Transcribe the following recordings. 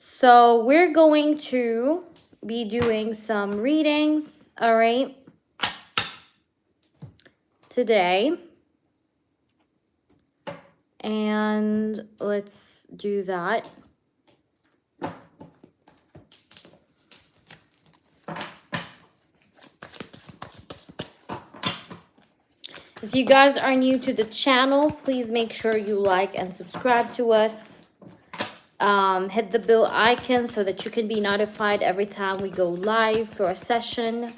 So we're going to be doing some readings, all right, today. And let's do that. If you guys are new to the channel, please make sure you like and subscribe to us. Hit the bell icon so that you can be notified every time we go live for a session.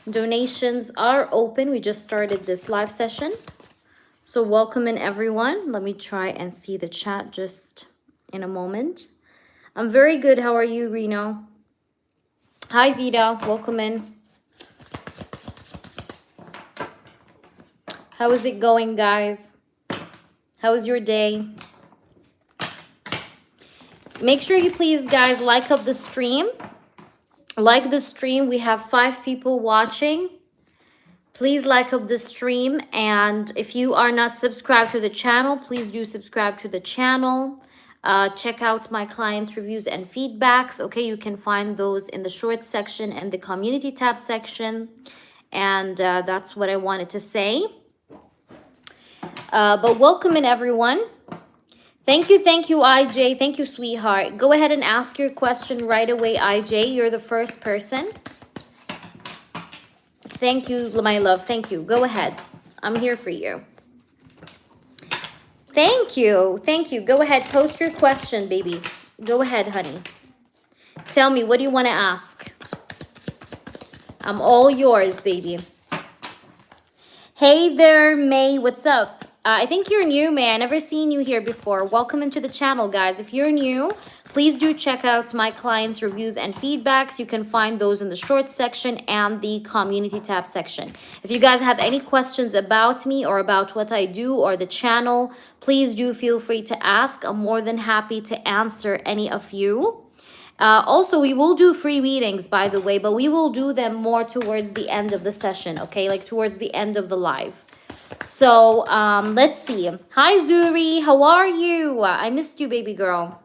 Donations are open. We just started this live session. So welcome in everyone. Let me try and see the chat just in a moment. I'm very good. How are you, Reno? Hi, Vida. Welcome in. How is it going, guys? How was your day? Make sure you please, guys, like up the stream. Like the stream. We have 5 people watching. Please like up the stream. And if you are not subscribed to the channel, please do subscribe to the channel. Check out my clients' reviews and feedbacks. Okay, you can find those in the shorts section and the community tab section. And that's what I wanted to say. But welcome in, everyone. Thank you, IJ. Thank you, sweetheart. Go ahead and ask your question right away, IJ. You're the first person. Thank you, my love. Thank you. Go ahead. I'm here for you. Thank you. Thank you. Go ahead. Post your question, baby. Go ahead, honey. Tell me, what do you want to ask? I'm all yours, baby. Hey there, May. What's up? I think you're new, May. I never seen you here before. Welcome into the channel, guys. If you're new, please do check out my clients' reviews and feedbacks. You can find those in the shorts section and the community tab section. If you guys have any questions about me or about what I do or the channel, please do feel free to ask. I'm more than happy to answer any of you. Also, we will do free readings, by the way, but we will do them more towards the end of the session, okay? Like towards the end of the live. So, let's see. Hi, Zuri. How are you? I missed you, baby girl.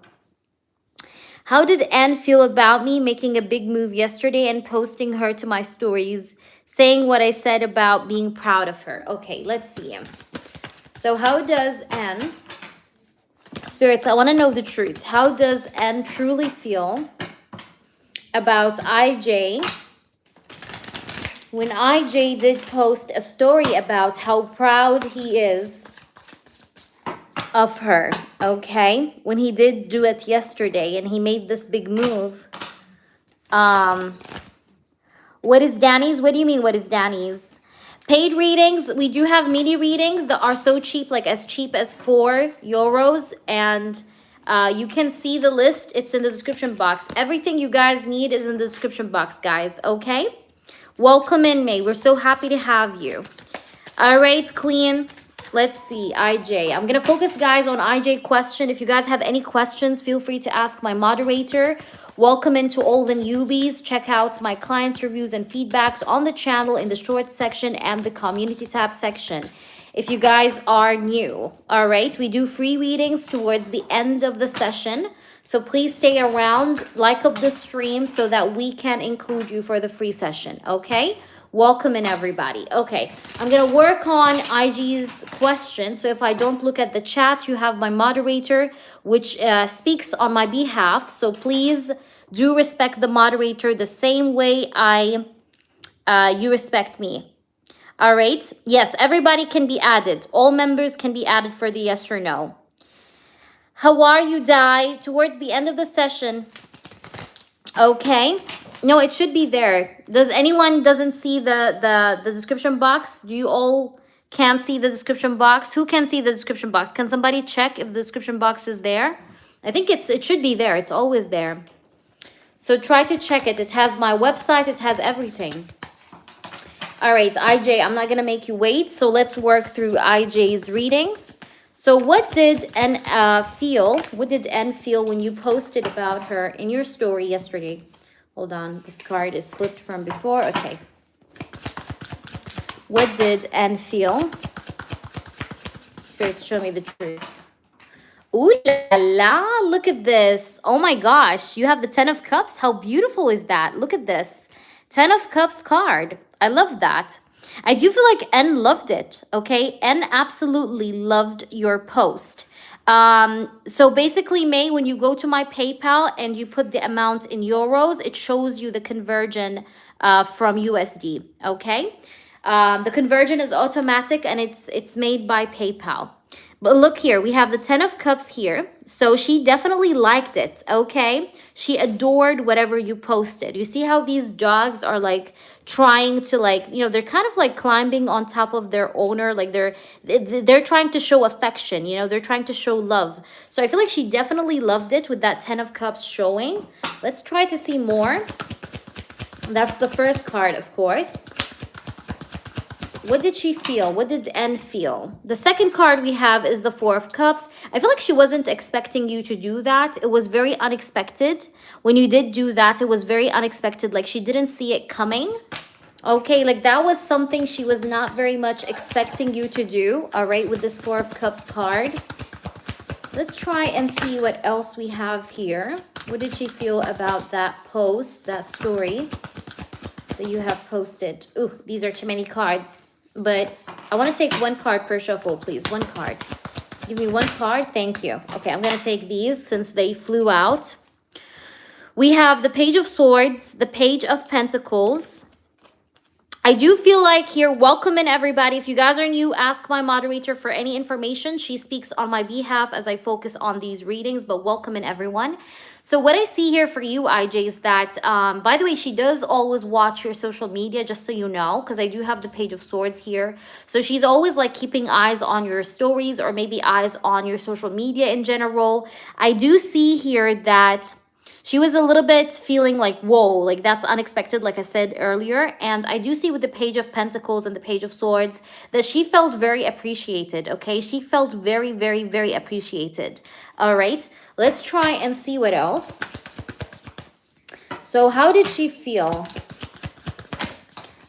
How did Anne feel about me making a big move yesterday and posting her to my stories, saying what I said about being proud of her? Okay, let's see. So how does Anne... Spirits, I want to know the truth. How does Anne truly feel about IJ when IJ did post a story about how proud he is of her, okay? When he did do it yesterday and he made this big move. What is Danny's? What do you mean, what is Danny's? Paid readings, we do have mini readings that are so cheap, like as cheap as €4. And you can see the list. It's in the description box. Everything you guys need is in the description box, guys, okay? Welcome in, May. We're so happy to have you. All right, Queen. Let's see, IJ. I'm going to focus, guys, on IJ question. If you guys have any questions, feel free to ask my moderator. Welcome into all the newbies. Check out my clients' reviews and feedbacks on the channel in the shorts section and the community tab section. If you guys are new, all right? We do free readings towards the end of the session. So please stay around, like up the stream so that we can include you for the free session, okay? Welcome in, everybody. Okay, I'm going to work on IG's question. So if I don't look at the chat, you have my moderator, which speaks on my behalf. So please do respect the moderator the same way you respect me. All right. Yes, everybody can be added. All members can be added for the yes or no. How are you, Di? Towards the end of the session. Okay. No, it should be there. Does anyone doesn't see the description box? Do you all can't see the description box? Who can see the description box? Can somebody check if the description box is there? I think it should be there. It's always there. So try to check it. It has my website. It has everything. All right, IJ, I'm not going to make you wait. So let's work through IJ's reading. So what did Anne feel? What did Anne feel when you posted about her in your story yesterday? Hold on, this card is flipped from before. Okay. What did Anne feel? Spirits, show me the truth. Ooh la la, look at this. Oh my gosh, you have the 10 of Cups. How beautiful is that? Look at this. 10 of Cups card. I love that. I do feel like N loved it, okay? N absolutely loved your post. So basically, May, when you go to my PayPal and you put the amount in euros, it shows you the conversion from USD, okay? The conversion is automatic and it's made by PayPal. But look here, we have the 10 of Cups here. So she definitely liked it, okay? She adored whatever you posted. You see how these dogs are like trying to like, you know, they're kind of like climbing on top of their owner. Like they're trying to show affection, you know, they're trying to show love. So I feel like she definitely loved it with that 10 of Cups showing. Let's try to see more. That's the first card, of course. What did she feel? What did N feel? The second card we have is the Four of Cups. I feel like she wasn't expecting you to do that. It was very unexpected. When you did do that, it was very unexpected. Like she didn't see it coming. Okay, like that was something she was not very much expecting you to do. All right, with this Four of Cups card. Let's try and see what else we have here. What did she feel about that post, that story that you have posted? Ooh, these are too many cards. But I want to take one card per shuffle, please. One card. Give me one card. Thank you. Okay, I'm going to take these since they flew out. We have the Page of Swords, the Page of Pentacles. I do feel like here, welcome in everybody. If you guys are new, ask my moderator for any information. She speaks on my behalf as I focus on these readings, but welcome in everyone. So what I see here for you, IJ, is that, by the way, she does always watch your social media, just so you know, because I do have the Page of Swords here. So she's always like keeping eyes on your stories or maybe eyes on your social media in general. I do see here that she was a little bit feeling like, whoa, like that's unexpected, like I said earlier. And I do see with the Page of Pentacles and the Page of Swords that she felt very appreciated, okay? She felt very, very, very appreciated. All right, let's try and see what else. So how did she feel?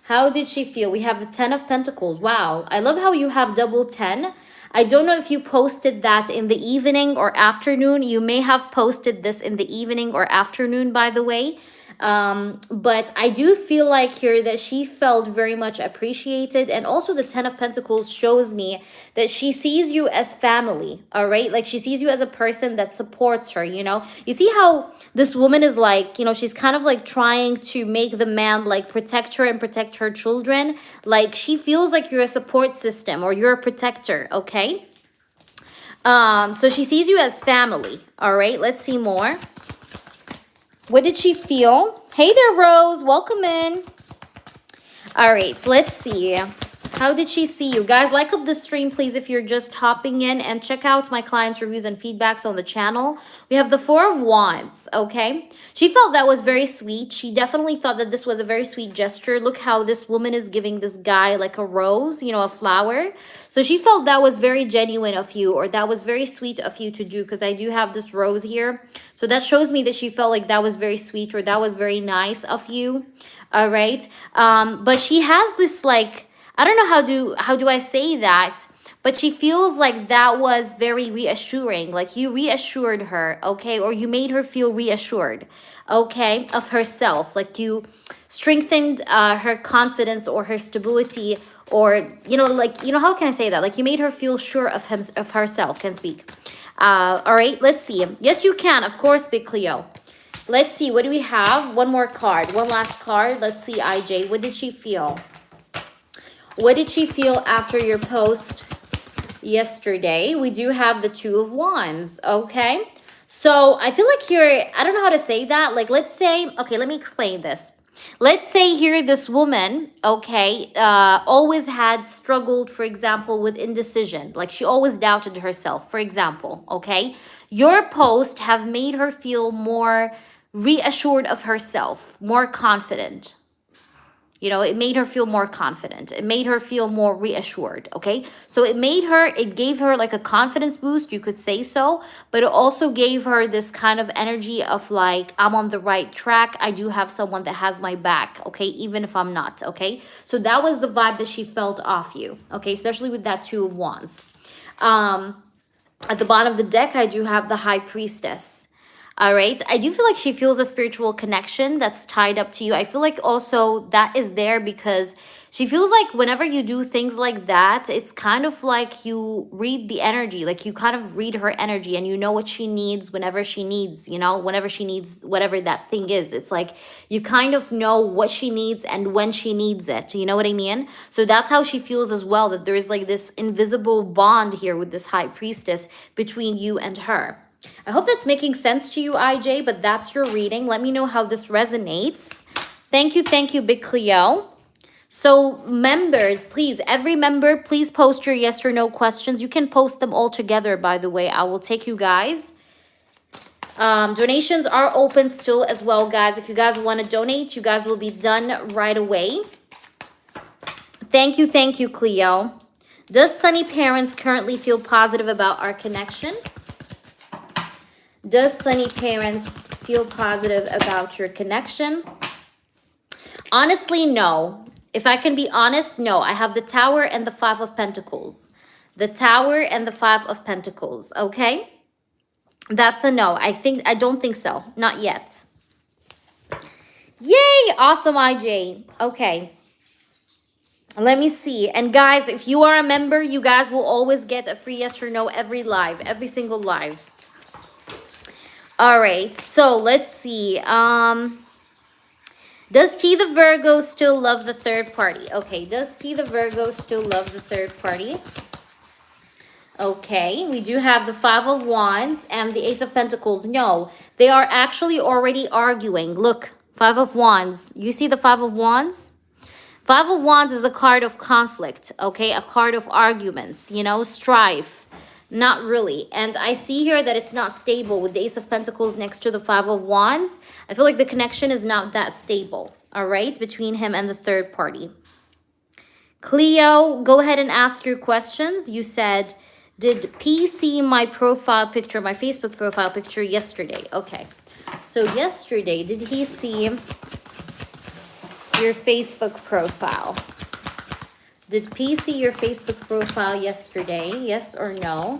How did she feel? We have the 10 of Pentacles. Wow, I love how you have double 10. I don't know if you posted that in the evening or afternoon. You may have posted this in the evening or afternoon, by the way. But I do feel like here that she felt very much appreciated. And also the 10 of Pentacles shows me that she sees you as family, all right? Like she sees you as a person that supports her, you know? You see how this woman is like, you know, she's kind of like trying to make the man like protect her and protect her children. Like she feels like you're a support system or you're a protector, okay? So she sees you as family, all right? Let's see more. What did she feel? Hey there, Rose. Welcome in. All right, so let's see. How did she see you? Guys, like up the stream, please, if you're just hopping in, and check out my clients' reviews and feedbacks on the channel. We have the Four of Wands, okay? She felt that was very sweet. She definitely thought that this was a very sweet gesture. Look how this woman is giving this guy like a rose, you know, a flower. So she felt that was very genuine of you, or that was very sweet of you to do, because I do have this rose here. So that shows me that she felt like that was very sweet, or that was very nice of you, all right? But she has this like, I don't know how do I say that, but she feels like that was very reassuring. Like you reassured her, okay? Or you made her feel reassured, okay, of herself. Like you strengthened her confidence or her stability, or, you know, like, you know, how can I say that? Like you made her feel sure of herself, can speak. All right, let's see. Yes, you can, of course, Big Cleo. Let's see, what do we have? One more card, one last card. Let's see, IJ, what did she feel? What did she feel after your post yesterday? We do have the Two of Wands, okay? So I feel like here, I don't know how to say that. Like, let's say, okay, let me explain this. Let's say here this woman, okay, always had struggled, for example, with indecision. Like she always doubted herself, for example, okay? Your post have made her feel more reassured of herself, more confident. You know, it made her feel more confident. It made her feel more reassured, okay? So it gave her like a confidence boost, you could say so, but it also gave her this kind of energy of like, I'm on the right track. I do have someone that has my back, okay? Even if I'm not, okay? So that was the vibe that she felt off you, okay? Especially with that Two of Wands. At the bottom of the deck, I do have the High Priestess. All right. I do feel like she feels a spiritual connection that's tied up to you. I feel like also that is there because she feels like whenever you do things like that, it's kind of like you read the energy, like you kind of read her energy and you know what she needs whenever she needs, you know, whenever she needs whatever that thing is. It's like you kind of know what she needs and when she needs it. You know what I mean? So that's how she feels as well, that there is like this invisible bond here with this High Priestess between you and her. I hope that's making sense to you, IJ, but that's your reading. Let me know how this resonates. Thank you, Big Cleo. So members, please, every member, please post your yes or no questions. You can post them all together, by the way. I will take you guys. Donations are open still as well, guys. If you guys want to donate, you guys will be done right away. Thank you, Cleo. Does Sunny Parents currently feel positive about our connection? Does Sunny Parents feel positive about your connection? Honestly, no. If I can be honest, no. I have the Tower and the Five of Pentacles. The Tower and the Five of Pentacles, okay? That's a no. I don't think so. Not yet. Yay! Awesome, IJ. Okay. Let me see. And guys, if you are a member, you guys will always get a free yes or no every live, every single live. All right, so let's see. Does T the Virgo still love the third party? Okay, does T the Virgo still love the third party? Okay, we do have the Five of Wands and the Ace of Pentacles. No, they are actually already arguing. Look, Five of Wands. You see the Five of Wands? Five of Wands is a card of conflict, okay? A card of arguments, you know, strife. Not really. And I see here that it's not stable with the Ace of Pentacles next to the Five of Wands. I feel like the connection is not that stable, all right, between him and the third party. Cleo, go ahead and ask your questions. You said, did P see my profile picture, my Facebook profile picture yesterday? Okay. So yesterday, did he see your Facebook profile? Did P see your Facebook profile yesterday? Yes or no?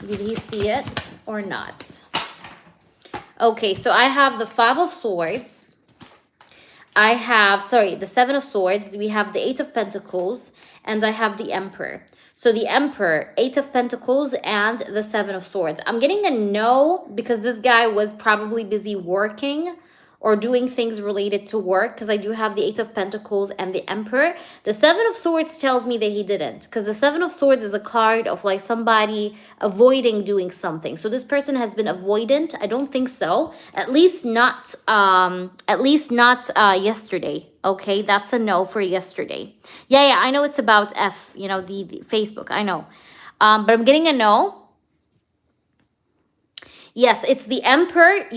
Did he see it or not? Okay, so I have the Five of Swords. I have, sorry, the Seven of Swords. We have the Eight of Pentacles. And I have the Emperor. So the Emperor, Eight of Pentacles, and the Seven of Swords. I'm getting a no because this guy was probably busy working or doing things related to work, because I do have the Eight of Pentacles and the Emperor. The Seven of Swords tells me that he didn't, because the Seven of Swords is a card of like somebody avoiding doing something. So this person has been avoidant. I don't think so. At least not yesterday. Okay, that's a no for yesterday. Yeah, I know it's about F, you know, the Facebook, I know. But I'm getting a no. Yes, it's the Emperor.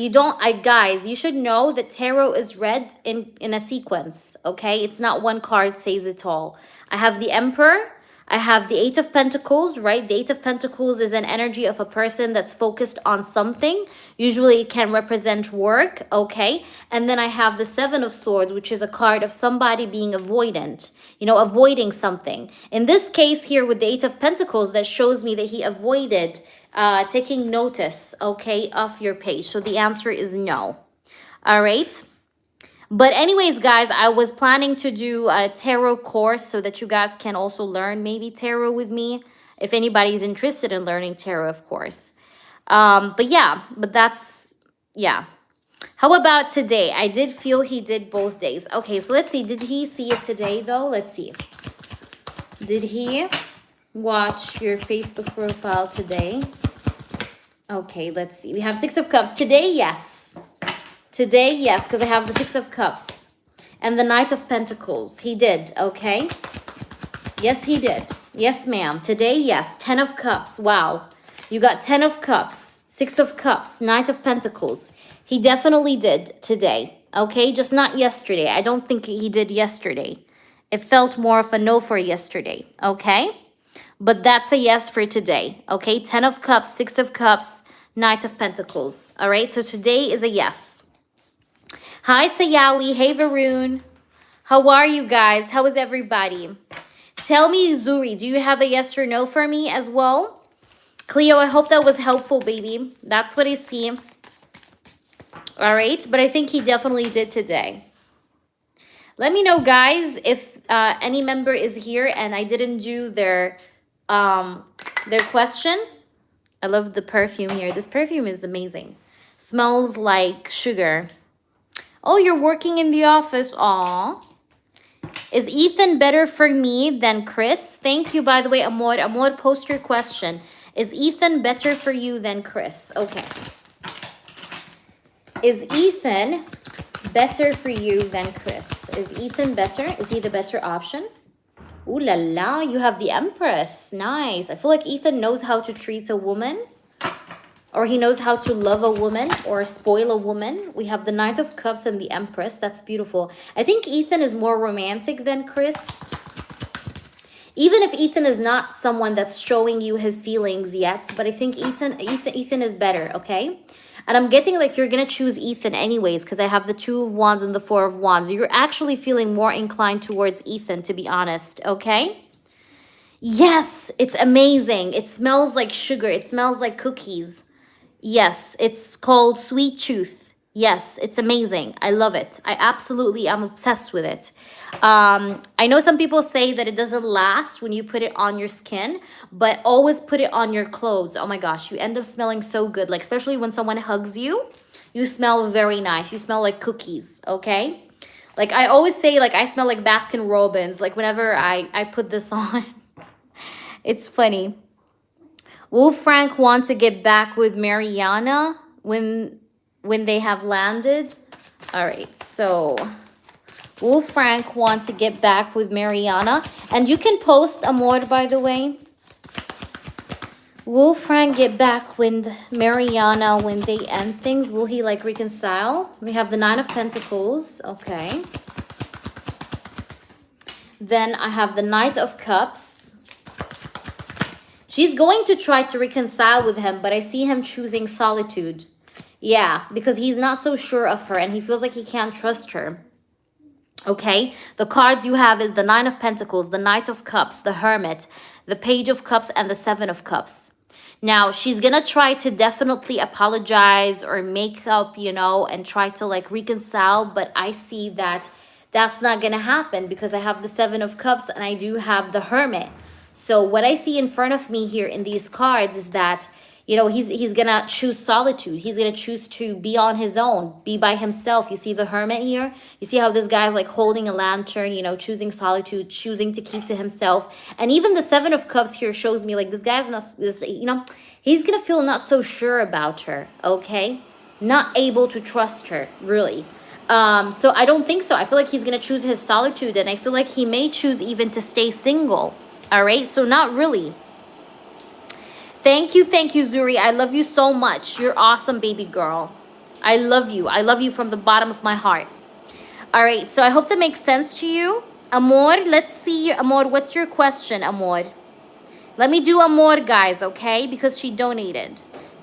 Guys, you should know that tarot is read in a sequence, okay? It's not one card says it all. I have the Emperor. I have the Eight of Pentacles, right? The Eight of Pentacles is an energy of a person that's focused on something. Usually it can represent work, okay? And then I have the Seven of Swords, which is a card of somebody being avoidant, you know, avoiding something. In this case here with the Eight of Pentacles, that shows me that he avoided taking notice, okay, of your page. So the answer is no. All right. But anyways, guys, I was planning to do a tarot course so that you guys can also learn maybe tarot with me. If anybody's interested in learning tarot, of course. But that's, yeah. How about today? I did feel he did both days. Okay, so let's see. Did he see it today, though? Let's see. Did he watch your Facebook profile today? Okay, let's see. We have Six of Cups. Today, yes. Today, yes, because I have the Six of Cups. And the Knight of Pentacles. He did, okay? Yes, he did. Yes, ma'am. Today, yes. 10 of Cups. Wow. You got 10 of Cups, Six of Cups, Knight of Pentacles. He definitely did today, okay? Just not yesterday. I don't think he did yesterday. It felt more of a no for yesterday, okay? But that's a yes for today, okay? 10 of Cups, Six of Cups, Knight of Pentacles, all right? So today is a yes. Hi, Sayali. Hey, Varun. How are you guys? How is everybody? Tell me, Zuri, do you have a yes or no for me as well? Cleo, I hope that was helpful, baby. That's what I see. All right, but I think he definitely did today. Let me know, guys, if any member is here and I didn't do their question. I love the perfume here. This perfume is amazing. Smells like sugar. Oh, you're working in the office. Aw. Is Ethan better for me than Chris? Thank you, by the way, Amor. Amor, post your question. Is Ethan better for you than Chris? Okay. Is Ethan better for you than Chris? Is Ethan better? Is he the better option? Ooh la la, you have the Empress. Nice. I feel like Ethan knows how to treat a woman, or he knows how to love a woman or spoil a woman. We have the Knight of Cups and the Empress. That's beautiful. I think Ethan is more romantic than Chris. Even if Ethan is not someone that's showing you his feelings yet, but I think Ethan is better, okay? And I'm getting like you're going to choose Ethan anyways because I have the 2 of Wands and the 4 of Wands. You're actually feeling more inclined towards Ethan, to be honest, okay? Yes, it's amazing. It smells like sugar. It smells like cookies. Yes, it's called Sweet Tooth. Yes, it's amazing. I love it. I absolutely am obsessed with it. I know some people say that it doesn't last when you put it on your skin, but always put it on your clothes. Oh my gosh, you end up smelling so good. Like, especially when someone hugs you, you smell very nice. You smell like cookies, okay? Like, I always say, like, I smell like Baskin Robbins, like, whenever I put this on. It's funny. Will Frank want to get back with Mariana when they have landed? All right, so will Frank want to get back with Mariana? And you can post Amor, by the way. Will Frank get back with Mariana when they end things? Will he like reconcile? We have the 9 of Pentacles. Okay. Then I have the Knight of Cups. She's going to try to reconcile with him, but I see him choosing solitude. Yeah, because he's not so sure of her and he feels like he can't trust her. Okay, the cards you have is the 9 of Pentacles, the Knight of Cups, the Hermit, the Page of Cups, and the 7 of Cups. Now, she's going to try to definitely apologize or make up, you know, and try to like reconcile. But I see that that's not going to happen because I have the 7 of Cups and I do have the Hermit. So what I see in front of me here in these cards is that, you know, he's going to choose solitude. He's going to choose to be on his own, be by himself. You see the Hermit here? You see how this guy's like holding a lantern, you know, choosing solitude, choosing to keep to himself. And even the 7 of Cups here shows me like this guy's not, you know, he's going to feel not so sure about her, okay? Not able to trust her, really. So I don't think so. I feel like he's going to choose his solitude and I feel like he may choose even to stay single, all right? So not really. Thank you, Zuri. I love you so much. You're awesome, baby girl. I love you. I love you from the bottom of my heart. All right, so I hope that makes sense to you. Amor, let's see. Amor, what's your question, Amor? Let me do Amor, guys, okay? Because she donated.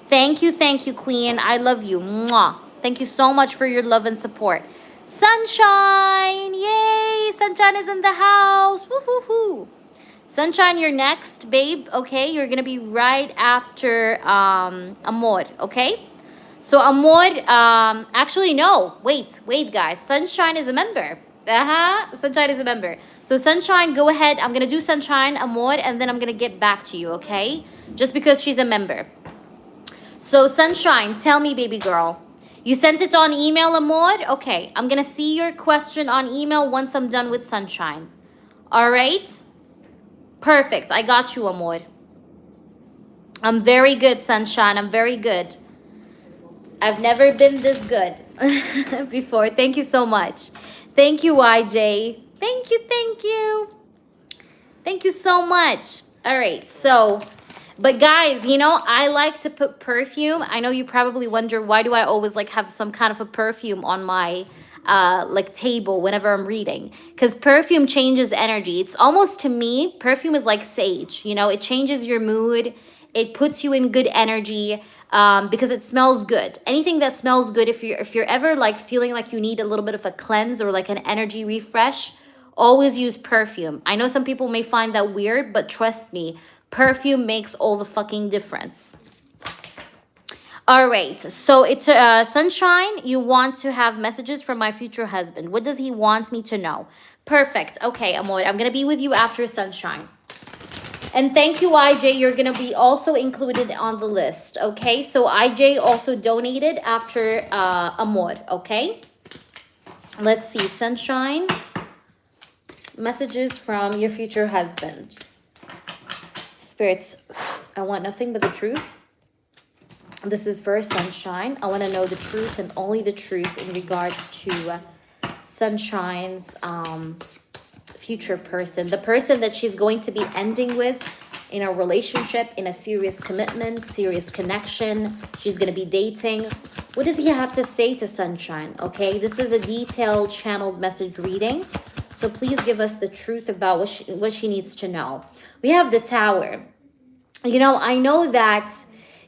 Thank you, Queen. I love you. Mwah. Thank you so much for your love and support. Sunshine! Yay! Sunshine is in the house. Woo-hoo-hoo. Sunshine, you're next, babe, okay? You're going to be right after Amor, okay? So Amor, actually, no. Wait, guys. Sunshine is a member. Sunshine is a member. So Sunshine, go ahead. I'm going to do Sunshine, Amor, and then I'm going to get back to you, okay? Just because she's a member. So Sunshine, tell me, baby girl. You sent it on email, Amor? Okay, I'm going to see your question on email once I'm done with Sunshine. All right? Perfect. I got you, Amor. I'm very good, Sunshine. I'm very good. I've never been this good before. Thank you so much. Thank you, YJ. Thank you. Thank you so much. All right. So, but guys, you know, I like to put perfume. I know you probably wonder, why do I always like have some kind of a perfume on my like table whenever I'm reading? Because perfume changes energy. It's almost, to me, perfume is like sage, you know, it changes your mood. It puts you in good energy because it smells good. Anything that smells good, if you're ever like feeling like you need a little bit of a cleanse or like an energy refresh, Always use perfume. I know some people may find that weird, but trust me, perfume makes all the fucking difference. All right, so it's Sunshine, you want to have messages from my future husband. What does he want me to know? Perfect. Okay, I'm going to be with you after Sunshine. And thank you, IJ. You're going to be also included on the list, okay? So IJ also donated after Amor, okay? Let's see, Sunshine, messages from your future husband. Spirits, I want nothing but the truth. This is for Sunshine. I want to know the truth and only the truth in regards to Sunshine's future person. The person that she's going to be ending with in a relationship, in a serious commitment, serious connection. She's going to be dating. What does he have to say to Sunshine? Okay, this is a detailed channeled message reading. So please give us the truth about what she needs to know. We have the Tower. You know, I know that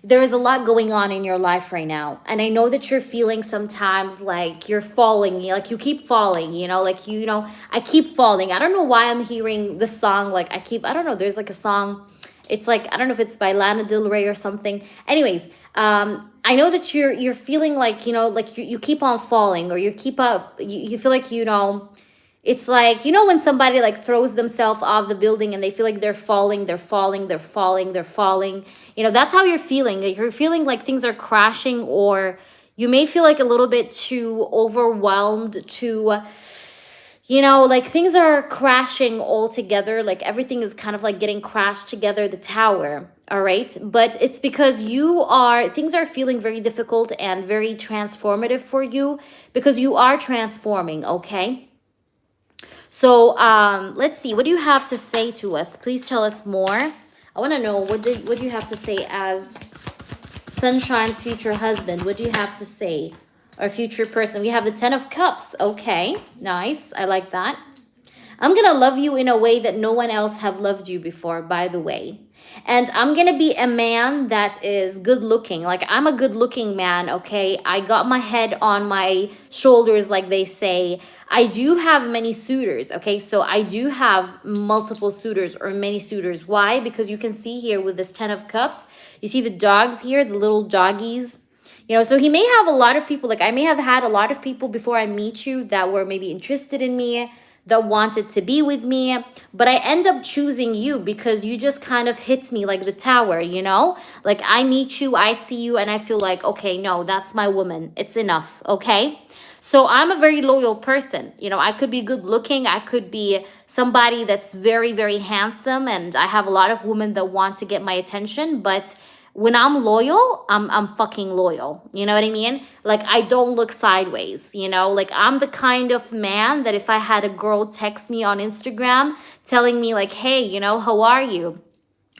there is a lot going on in your life right now. And I know that you're feeling sometimes like you're falling, like you keep falling, you know, like, you know, I keep falling. I don't know why I'm hearing this song. Like I don't know. There's like a song. It's like, I don't know if it's by Lana Del Rey or something. Anyways, I know that you're feeling like, you know, like you keep on falling, or you feel like, you know, it's like, you know, when somebody like throws themselves off the building and they feel like they're falling. You know, that's how you're feeling. Like you're feeling like things are crashing, or you may feel like a little bit too overwhelmed to, you know, like things are crashing all together. Like everything is kind of like getting crashed together, the Tower. All right. But it's because things are feeling very difficult and very transformative for you, because you are transforming. Okay. So let's see. What do you have to say to us? Please tell us more. I want to know, what do you have to say as Sunshine's future husband? What do you have to say? Or future person? We have the 10 of Cups. Okay, nice. I like that. I'm going to love you in a way that no one else have loved you before, by the way. And I'm going to be a man that is good looking. Like, I'm a good looking man, okay? I got my head on my shoulders, like they say. I do have many suitors, okay? So I do have multiple suitors, or many suitors. Why? Because you can see here with this 10 of Cups, you see the dogs here, the little doggies. You know, so he may have a lot of people, like I may have had a lot of people before I meet you that were maybe interested in me, that wanted to be with me, but I end up choosing you because you just kind of hit me like the Tower, you know? Like I meet you, I see you, and I feel like, okay, no, that's my woman. It's enough, okay? So I'm a very loyal person. You know, I could be good looking. I could be somebody that's very, very handsome, and I have a lot of women that want to get my attention, but when I'm loyal, I'm fucking loyal. You know what I mean? Like, I don't look sideways, you know? Like, I'm the kind of man that if I had a girl text me on Instagram telling me like, hey, you know, how are you?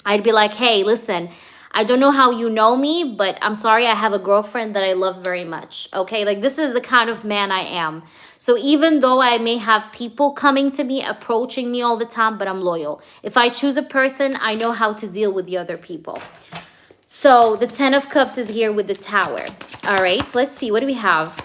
I'd be like, hey, listen, I don't know how you know me, but I'm sorry, I have a girlfriend that I love very much, okay? Like, this is the kind of man I am. So even though I may have people coming to me, approaching me all the time, but I'm loyal. If I choose a person, I know how to deal with the other people. So the 10 of Cups is here with the Tower. All right, let's see. What do we have?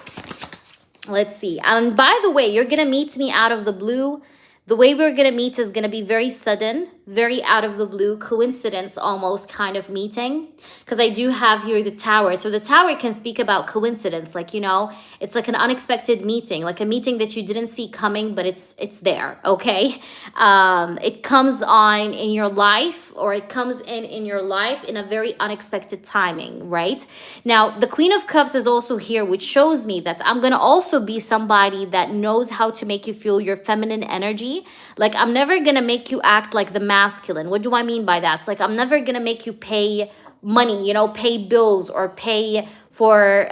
Let's see. And by the way, you're going to meet me out of the blue. The way we're going to meet is going to be very sudden, very out of the blue, coincidence almost kind of meeting. Because I do have here the Tower. So the Tower can speak about coincidence. Like, you know, it's like an unexpected meeting. Like a meeting that you didn't see coming, but it's there, okay? It comes on in your life, or it comes in your life in a very unexpected timing, right? Now, the Queen of Cups is also here, which shows me that I'm going to also be somebody that knows how to make you feel your feminine energy. Like, I'm never going to make you act like the masculine. What do I mean by that? It's like, I'm never going to make you pay money, you know, pay bills, or pay for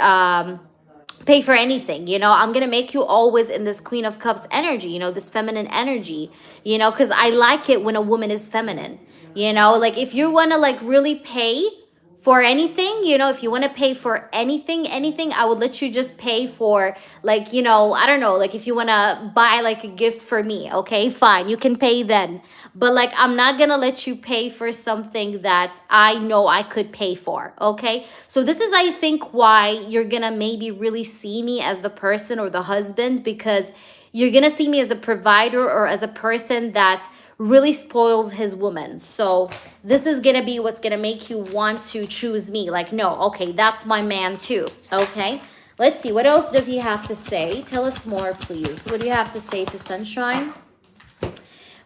anything, you know. I'm gonna make you always in this Queen of Cups energy, you know, this feminine energy, you know, because I like it when a woman is feminine, you know. Like, if you want to like really pay for anything, you know, if you want to pay for anything, I would let you just pay for, like, you know, I don't know, like if you want to buy like a gift for me, okay, fine, you can pay then. But like, I'm not going to let you pay for something that I know I could pay for, okay? So this is, I think, why you're going to maybe really see me as the person or the husband, because you're gonna see me as a provider or as a person that really spoils his woman. So this is gonna be what's gonna make you want to choose me. Like, no, okay, that's my man too. Okay, let's see, what else does he have to say? Tell us more, please. What do you have to say to Sunshine?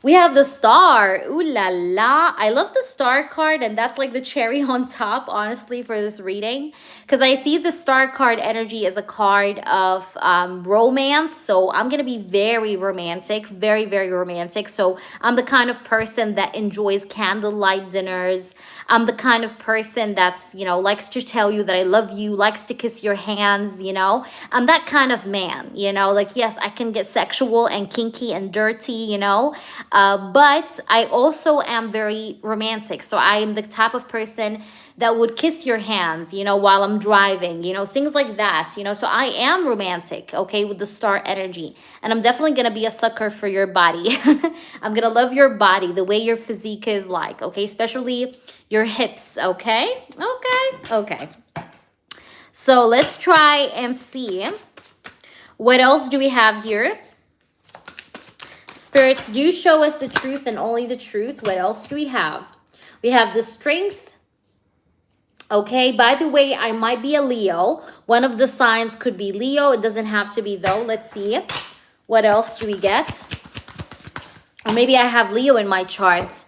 We have the star. Ooh la la. I love the star card, and that's like the cherry on top, honestly, for this reading. Because I see the star card energy as a card of romance. So I'm going to be very romantic, very, very romantic. So I'm the kind of person that enjoys candlelight dinners. I'm the kind of person that's, you know, likes to tell you that I love you, likes to kiss your hands, you know. I'm that kind of man, you know, like, yes, I can get sexual and kinky and dirty, you know, but I also am very romantic. So I am the type of person that would kiss your hands, you know, while I'm driving, you know, things like that, you know. So I am romantic, okay, with the star energy. And I'm definitely going to be a sucker for your body. I'm going to love your body, the way your physique is like, okay, especially your hips, okay? Okay. So let's try and see. What else do we have here? Spirits, do show us the truth and only the truth. What else do we have? We have the strength. Okay, by the way, I might be a Leo. One of the signs could be Leo. It doesn't have to be, though. Let's see. What else do we get? Or maybe I have Leo in my chart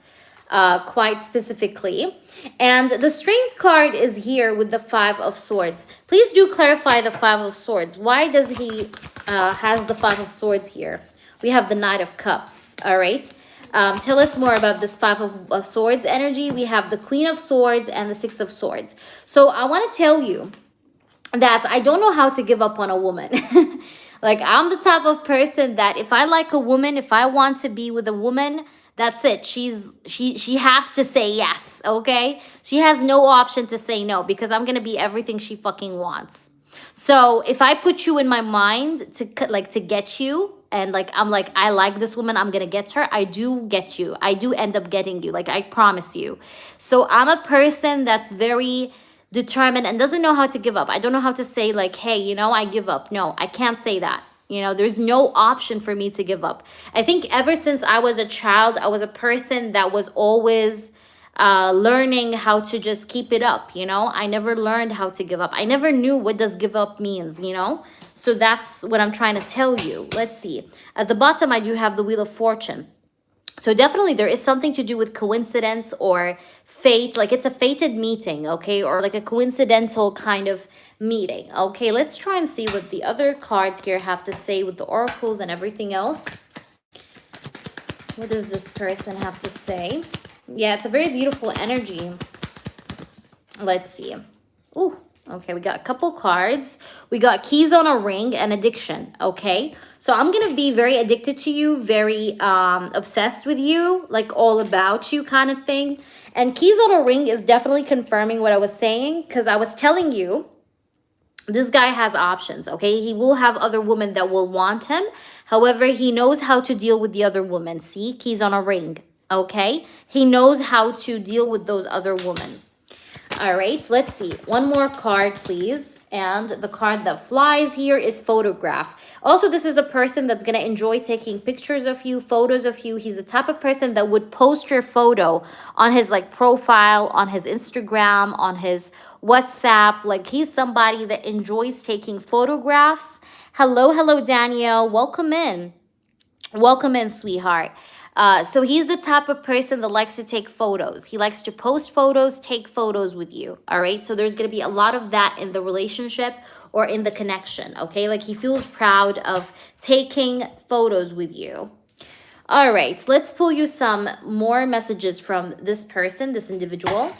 quite specifically. And the strength card is here with the 5 of Swords. Please do clarify the 5 of Swords. Why does he has the 5 of Swords here? We have the Knight of Cups, all right? Tell us more about this 5 of Swords energy. We have the Queen of Swords and the 6 of Swords. So I want to tell you that I don't know how to give up on a woman. Like, I'm the type of person that if I like a woman, if I want to be with a woman, that's it. She has to say yes, okay? She has no option to say no, because I'm going to be everything she fucking wants. So if I put you in my mind to get you, and like I'm like, I like this woman, I'm gonna get her, I do get you. I do end up getting you, like, I promise you. So I'm a person that's very determined and doesn't know how to give up. I don't know how to say like, hey, you know, I give up. No, I can't say that. You know, there's no option for me to give up. I think ever since I was a child, I was a person that was always learning how to just keep it up, you know. I never learned how to give up. I never knew what does give up means, you know. So that's what I'm trying to tell you. Let's see. At the bottom, I do have the Wheel of Fortune. So definitely there is something to do with coincidence or fate. Like, it's a fated meeting, okay? Or like a coincidental kind of meeting. Okay, let's try and see what the other cards here have to say with the oracles and everything else. What does this person have to say? Yeah, it's a very beautiful energy. Let's see. Ooh, okay, we got a couple cards. We got keys on a ring and addiction, okay? So I'm going to be very addicted to you, very obsessed with you, like all about you kind of thing. And keys on a ring is definitely confirming what I was saying, because I was telling you, this guy has options, okay? He will have other women that will want him. However, he knows how to deal with the other women. See, keys on a ring. Okay, he knows how to deal with those other women. All right, let's see. One more card, please. And the card that flies here is photograph. Also, this is a person that's going to enjoy taking pictures of you, photos of you. He's the type of person that would post your photo on his like profile, on his Instagram, on his WhatsApp. Like, he's somebody that enjoys taking photographs. Hello, Danielle. Welcome in. Welcome in, sweetheart. So he's the type of person that likes to take photos. He likes to post photos, take photos with you, all right? So there's going to be a lot of that in the relationship or in the connection, okay? Like, he feels proud of taking photos with you. All right, let's pull you some more messages from this person, this individual.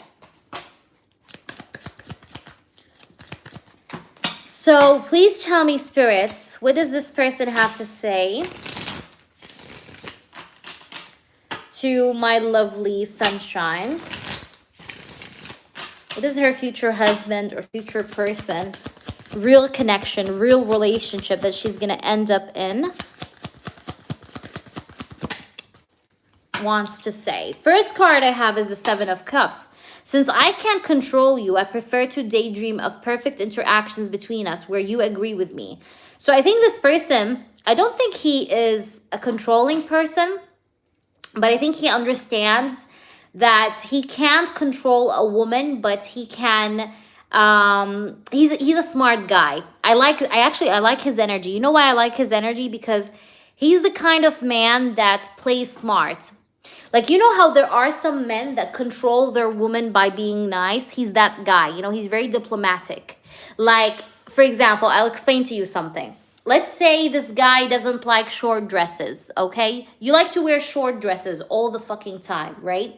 So please tell me, spirits, what does this person have to say to my lovely Sunshine? What is her future husband or future person, real connection, real relationship that she's going to end up in, wants to say? First card I have is the 7 of Cups. Since I can't control you, I prefer to daydream of perfect interactions between us where you agree with me. So I think this person, I don't think he is a controlling person, but I think he understands that he can't control a woman, but he can. He's a smart guy. I like his energy. You know why I like his energy? Because he's the kind of man that plays smart. Like, you know how there are some men that control their woman by being nice? He's that guy. You know, he's very diplomatic. Like, for example, I'll explain to you something. Let's say this guy doesn't like short dresses, okay? You like to wear short dresses all the fucking time, right?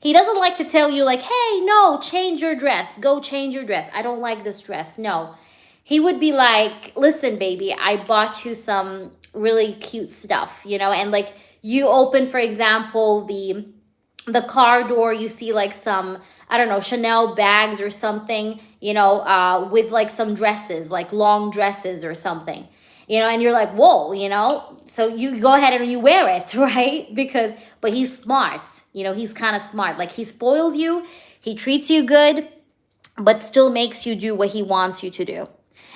He doesn't like to tell you like, hey, no, change your dress. Go change your dress. I don't like this dress. No. He would be like, listen, baby, I bought you some really cute stuff, you know? And like, you open, for example, the car door, you see like some, I don't know, Chanel bags or something, you know, with like some dresses, like long dresses or something, you know, and you're like, whoa, you know, so you go ahead and you wear it, right? Because, but he's smart, you know, he's kind of smart. Like, he spoils you, he treats you good, but still makes you do what he wants you to do.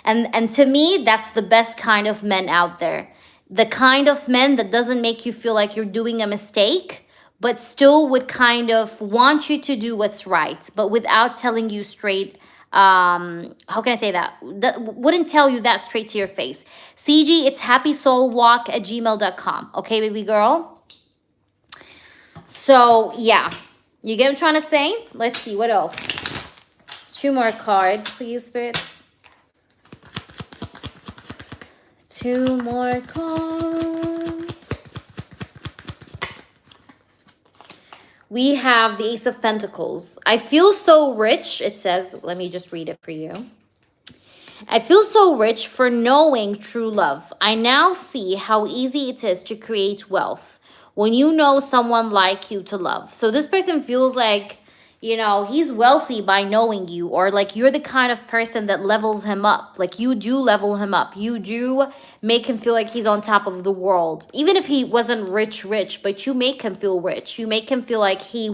And to me, that's the best kind of men out there. The kind of men that doesn't make you feel like you're doing a mistake, but still would kind of want you to do what's right, but without telling you straight, how can I say that? Wouldn't tell you that straight to your face. CG, it's happysoulwalk@gmail.com. Okay, baby girl? So, yeah. You get what I'm trying to say? Let's see, what else? 2 more cards, please, spirits. 2 more cards. We have the Ace of Pentacles. I feel so rich, it says. Let me just read it for you. I feel so rich for knowing true love. I now see how easy it is to create wealth when you know someone like you to love. So this person feels like, you know, he's wealthy by knowing you, or like you're the kind of person that levels him up. Like, you do level him up. You do make him feel like he's on top of the world. Even if he wasn't rich, but you make him feel rich. You make him feel like he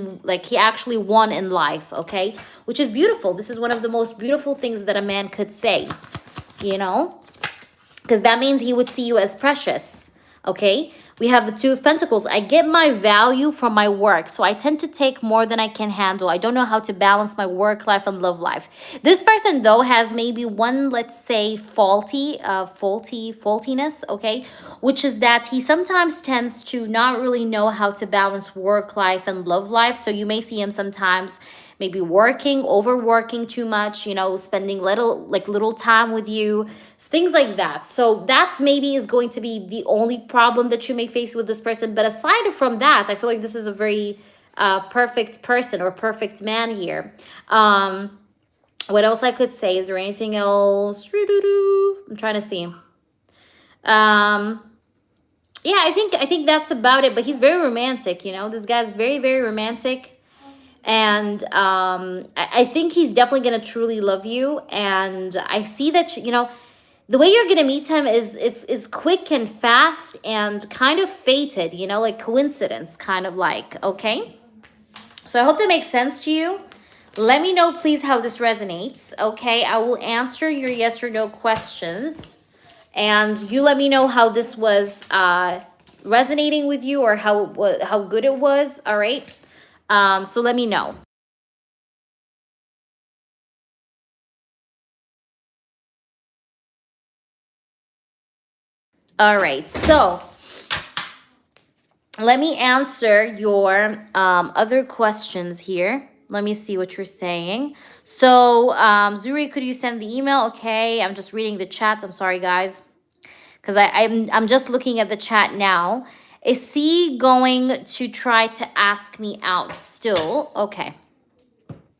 actually won in life, okay? Which is beautiful. This is one of the most beautiful things that a man could say, you know? Because that means he would see you as precious, okay? We have the 2 of Pentacles. I get my value from my work, so I tend to take more than I can handle. I don't know how to balance my work life and love life. This person, though, has maybe one, let's say, faultiness, okay? Which is that he sometimes tends to not really know how to balance work life and love life. So you may see him sometimes maybe overworking too much, you know, spending little time with you, things like that. So that's maybe is going to be the only problem that you may face with this person. But aside from that, I feel like this is a very perfect person or perfect man here. What else I could say? Is there anything else? I'm trying to see. Yeah, I think that's about it. But he's very romantic, you know. This guy's very, very romantic. And I think he's definitely going to truly love you. And I see that, you know, the way you're going to meet him is quick and fast and kind of fated, you know, like coincidence, kind of like, okay? So I hope that makes sense to you. Let me know, please, how this resonates, okay? I will answer your yes or no questions. And you let me know how this was resonating with you, or how good it was, all right? So let me know. All right, so let me answer your other questions here. Let me see what you're saying. So, Zuri, could you send the email? Okay, I'm just reading the chats. I'm sorry, guys, because I'm just looking at the chat now. Is he going to try to ask me out still? Okay.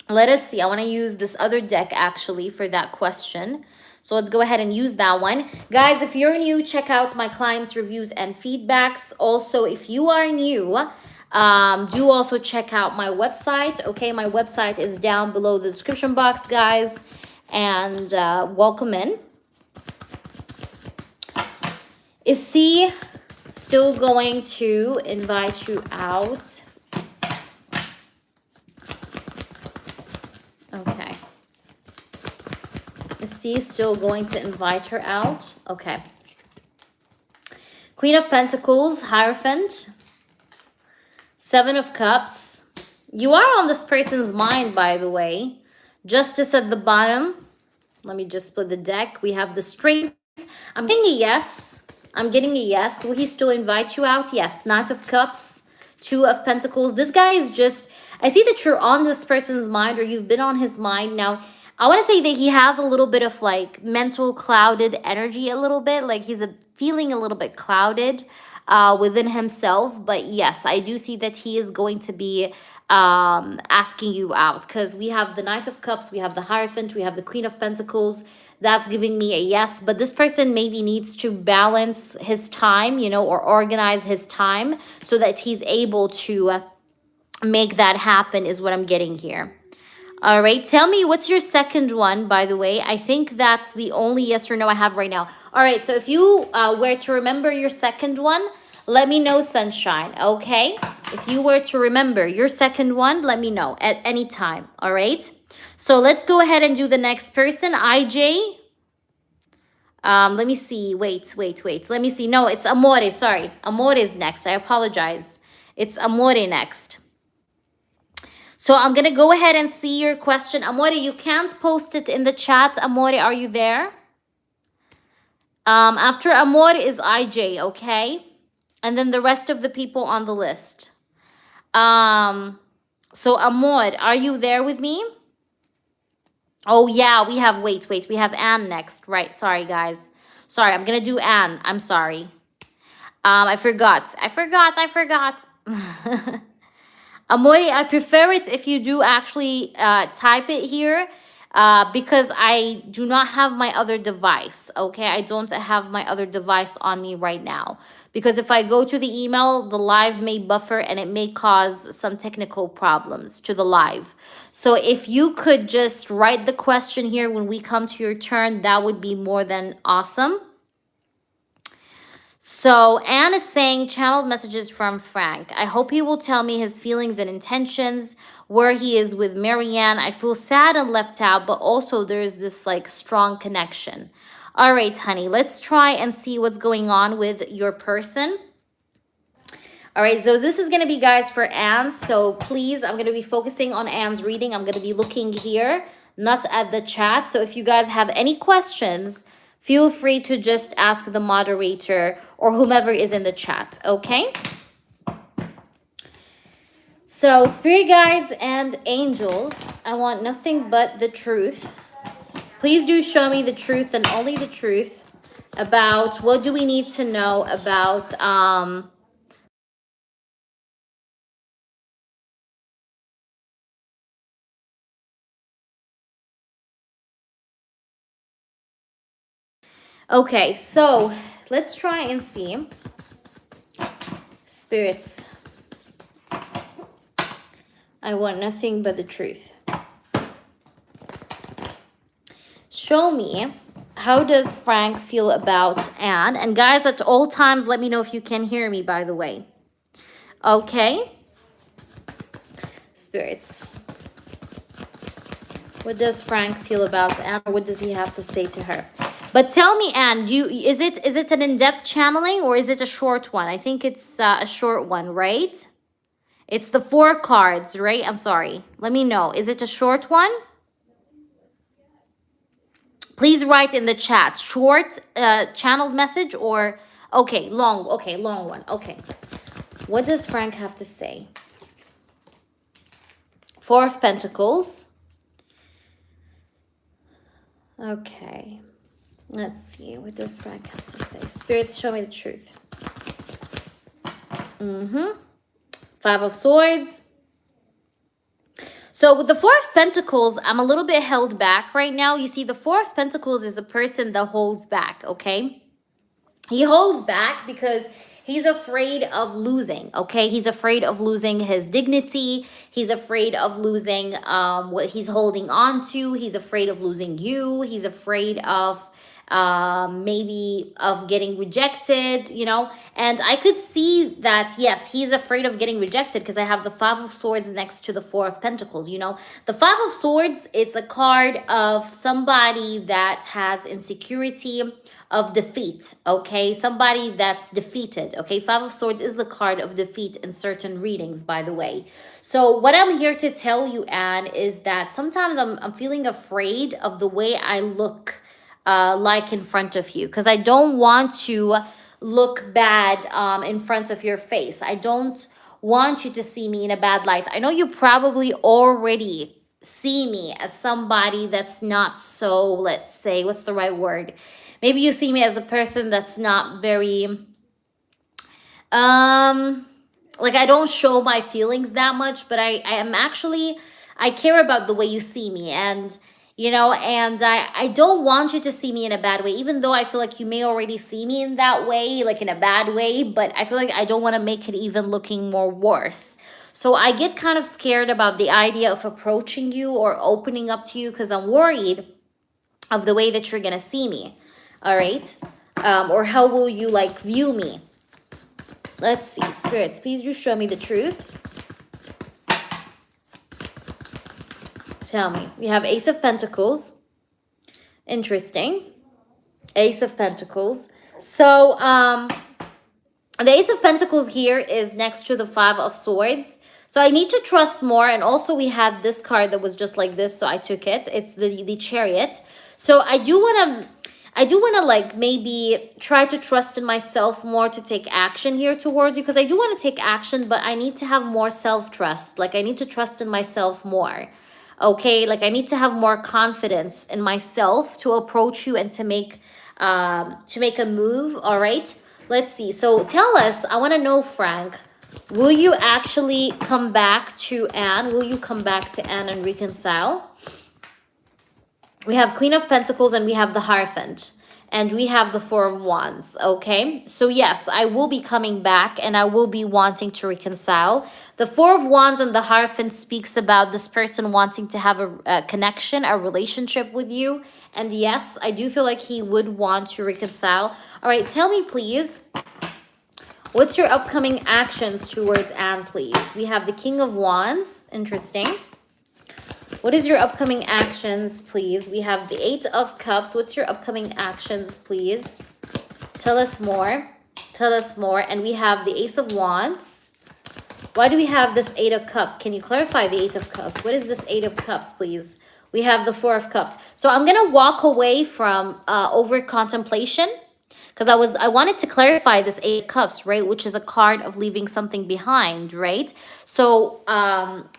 Let us see. I want to use this other deck, actually, for that question. So let's go ahead and use that one. Guys, if you're new, check out my clients' reviews and feedbacks. Also, if you are new, do also check out my website. Okay, my website is down below the description box, guys. And welcome in. Is he still going to invite you out? Is he still going to invite her out? Okay. Queen of Pentacles, Hierophant. Seven of Cups. You are on this person's mind, by the way. Justice at the bottom. Let me just split the deck. We have the Strength. I'm getting a yes. I'm getting a yes. Will he still invite you out? Yes. Knight of Cups. Two of Pentacles. This guy is just... I see that you're on this person's mind, or you've been on his mind. Now, I want to say that he has a little bit of like mental clouded energy a little bit. Like he's feeling a little bit clouded within himself. But yes, I do see that he is going to be asking you out, because we have the Knight of Cups, we have the Hierophant, we have the Queen of Pentacles. That's giving me a yes. But this person maybe needs to balance his time, you know, or organize his time so that he's able to make that happen, is what I'm getting here. All right, tell me, what's your second one, by the way? I think that's the only yes or no I have right now. All right, so if you were to remember your second one, let me know, sunshine, okay? If you were to remember your second one, let me know at any time, all right? So let's go ahead and do the next person, IJ. Let me see, wait. Let me see, no, it's Amore, sorry. Amore is next, I apologize. It's Amore next. So I'm going to go ahead and see your question. Amore, you can't post it in the chat. Amore, are you there? After Amore is IJ, okay? And then the rest of the people on the list. So Amore, are you there with me? Oh, yeah, we have, wait. We have Anne next. Right, sorry, guys. Sorry, I'm going to do Anne. I'm sorry. I forgot. Amore, I prefer it if you do actually type it here because I do not have my other device, okay? I don't have my other device on me right now. Because if I go to the email, the live may buffer and it may cause some technical problems to the live. So if you could just write the question here when we come to your turn, that would be more than awesome. So Anne is saying, channeled messages from Frank. I hope he will tell me his feelings and intentions, where he is with Marianne. I feel sad and left out, but also there's this like strong connection. All right, honey, let's try and see what's going on with your person. All right, so this is going to be, guys, for Anne. So please, I'm going to be focusing on Anne's reading. I'm going to be looking here, not at the chat. So if you guys have any questions, feel free to just ask the moderator or whomever is in the chat, okay? So, spirit guides and angels, I want nothing but the truth. Please do show me the truth and only the truth about what do we need to know about okay, so let's try and see. Spirits, I want nothing but the truth. Show me, how does Frank feel about Anne? And guys, at all times, let me know if you can hear me, by the way. Okay. Spirits, what does Frank feel about Anne? What does he have to say to her? But tell me, Anne, is it an in-depth channeling or is it a short one? I think it's a short one, right? It's the 4 cards, right? I'm sorry. Let me know. Is it a short one? Please write in the chat. Short channeled message or... Okay, long. Okay, long one. Okay. What does Frank have to say? 4 of Pentacles. Okay. Let's see. What does Frank have to say? Spirits, show me the truth. 5 of Swords. So with the 4 of Pentacles, I'm a little bit held back right now. You see, the 4 of Pentacles is a person that holds back, okay? He holds back because he's afraid of losing, okay? He's afraid of losing his dignity. He's afraid of losing what he's holding on to. He's afraid of losing you. He's afraid of maybe of getting rejected, you know. And I could see that, yes, he's afraid of getting rejected because I have the Five of Swords next to the Four of Pentacles, you know. The Five of Swords, it's a card of somebody that has insecurity, of defeat, okay? Somebody that's defeated, okay? Five of Swords is the card of defeat in certain readings, by the way. So what I'm here to tell you, Anne, is that sometimes I'm feeling afraid of the way I look like in front of you, because I don't want to look bad in front of your face. I don't want you to see me in a bad light. I know you probably already see me as somebody that's not so, let's say, what's the right word? Maybe you see me as a person that's not very, like I don't show my feelings that much, but I am actually, I care about the way you see me. And, you know, and I don't want you to see me in a bad way, even though I feel like you may already see me in that way, like in a bad way, but I feel like I don't want to make it even looking more worse. So I get kind of scared about the idea of approaching you or opening up to you because I'm worried of the way that you're going to see me. All right. Or how will you like view me? Let's see. Spirits, please just show me the truth. Tell me. We have Ace of Pentacles. Interesting. Ace of Pentacles. So the Ace of Pentacles here is next to the Five of Swords. So I need to trust more. And also we had this card that was just like this, so I took it. It's the Chariot. So I do want to like maybe try to trust in myself more to take action here towards you, because I do want to take action, but I need to have more self-trust. Like I need to trust in myself more. Okay, like I need to have more confidence in myself to approach you and to make a move. All right, let's see. So tell us, I want to know, Frank, will you actually come back to Anne? Will you come back to Anne and reconcile? We have Queen of Pentacles and we have the Hierophant. And we have the Four of Wands, okay? So yes, I will be coming back and I will be wanting to reconcile. The Four of Wands and the Hierophant speaks about this person wanting to have a connection, a relationship with you. And yes, I do feel like he would want to reconcile. All right, tell me, please, what's your upcoming actions towards Anne, please? We have the King of Wands. Interesting. What is your upcoming actions, please? We have the Eight of Cups. What's your upcoming actions, please? Tell us more. Tell us more. And we have the Ace of Wands. Why do we have this Eight of Cups? Can you clarify the Eight of Cups? What is this Eight of Cups, please? We have the Four of Cups. So I'm going to walk away from over contemplation, because I wanted to clarify this Eight of Cups, right? Which is a card of leaving something behind, right? So,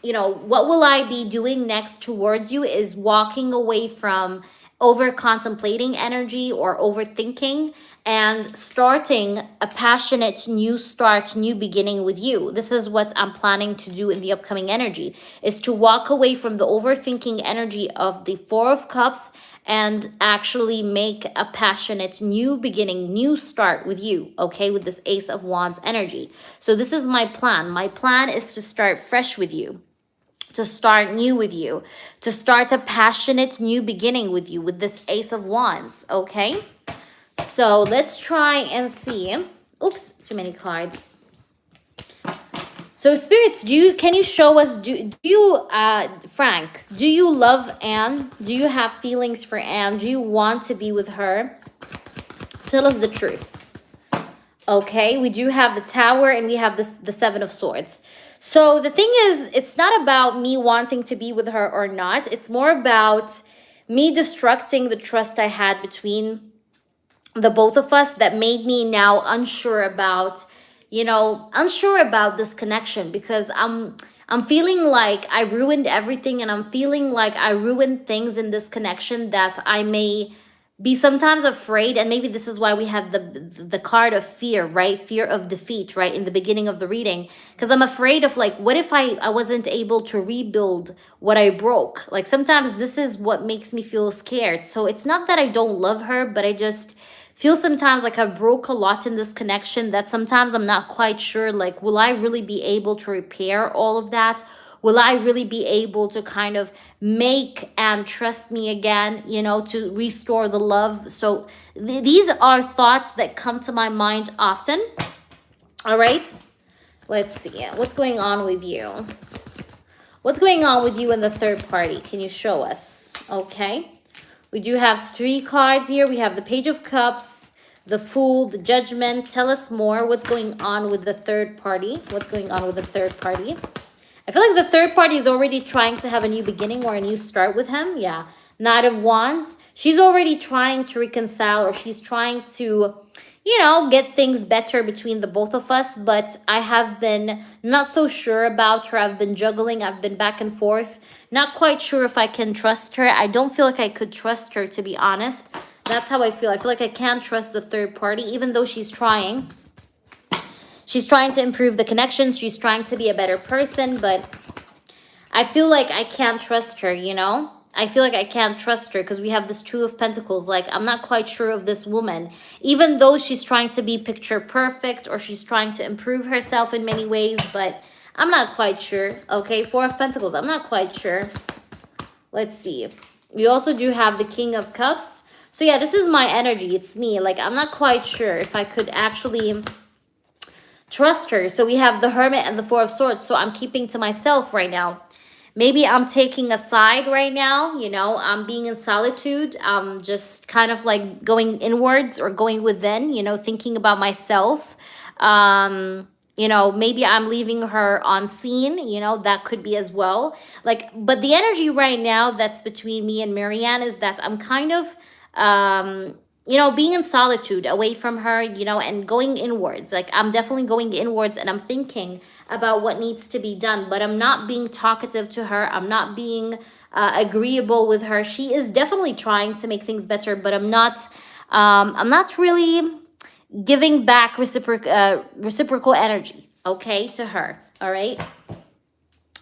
you know, what will I be doing next towards you is walking away from over contemplating energy or overthinking and starting a passionate new start, new beginning with you. This is what I'm planning to do in the upcoming energy, is to walk away from the overthinking energy of the Four of Cups and actually make a passionate new beginning, new start with you, okay, with this Ace of Wands energy. So this is my plan. My plan is to start fresh with you, to start new with you, to start a passionate new beginning with you with this Ace of Wands, okay? So let's try and see. Oops, too many cards. So spirits, can you show us, Frank, do you love Anne? Do you have feelings for Anne? Do you want to be with her? Tell us the truth. Okay, we do have the Tower and we have the Seven of Swords. So the thing is, it's not about me wanting to be with her or not. It's more about me destructing the trust I had between the both of us that made me now unsure about, you know, unsure about this connection, because I'm feeling like I ruined everything, and I'm feeling like I ruined things in this connection that I may be sometimes afraid. And maybe this is why we had the card of fear, right? Fear of defeat, right? In the beginning of the reading, because I'm afraid of like, what if I wasn't able to rebuild what I broke? Like sometimes this is what makes me feel scared. So it's not that I don't love her, but I just feel sometimes like I broke a lot in this connection, that sometimes I'm not quite sure, like, will I really be able to repair all of that? will I really be able to kind of make and trust me again, you know, to restore the love? So these are thoughts that come to my mind often. All right, let's see. What's going on with you? What's going on with you in the third party? Can you show us? Okay. We do have 3 cards here. We have the Page of Cups, the Fool, the Judgment. Tell us more. What's going on with the third party? What's going on with the third party? I feel like the third party is already trying to have a new beginning or a new start with him. Yeah. Knight of Wands. She's already trying to reconcile, or she's trying to, you know, get things better between the both of us. But I have been not so sure about her. I've been juggling. I've been back and forth. Not quite sure if I can trust her. I don't feel like I could trust her, to be honest. That's how I feel. I feel like I can't trust the third party, even though she's trying. She's trying to improve the connections. She's trying to be a better person. But I feel like I can't trust her, you know? I feel like I can't trust her because we have this Two of Pentacles. Like, I'm not quite sure of this woman. Even though she's trying to be picture perfect, or she's trying to improve herself in many ways, but I'm not quite sure. Okay, 4 of Pentacles. I'm not quite sure. Let's see. We also do have the King of Cups. So yeah, this is my energy. It's me. Like, I'm not quite sure if I could actually trust her. So we have the Hermit and the 4 of Swords. So I'm keeping to myself right now. Maybe I'm taking a side right now, you know, I'm being in solitude. I'm just kind of like going inwards or going within, you know, thinking about myself. You know, maybe I'm leaving her on scene, you know, that could be as well. Like, but the energy right now that's between me and Marianne is that I'm kind of, you know, being in solitude away from her, you know, and going inwards. Like, I'm definitely going inwards, and I'm thinking about what needs to be done, but I'm not being talkative to her. I'm not being agreeable with her. She is definitely trying to make things better, but I'm not really giving back reciprocal energy, okay, to her. All right,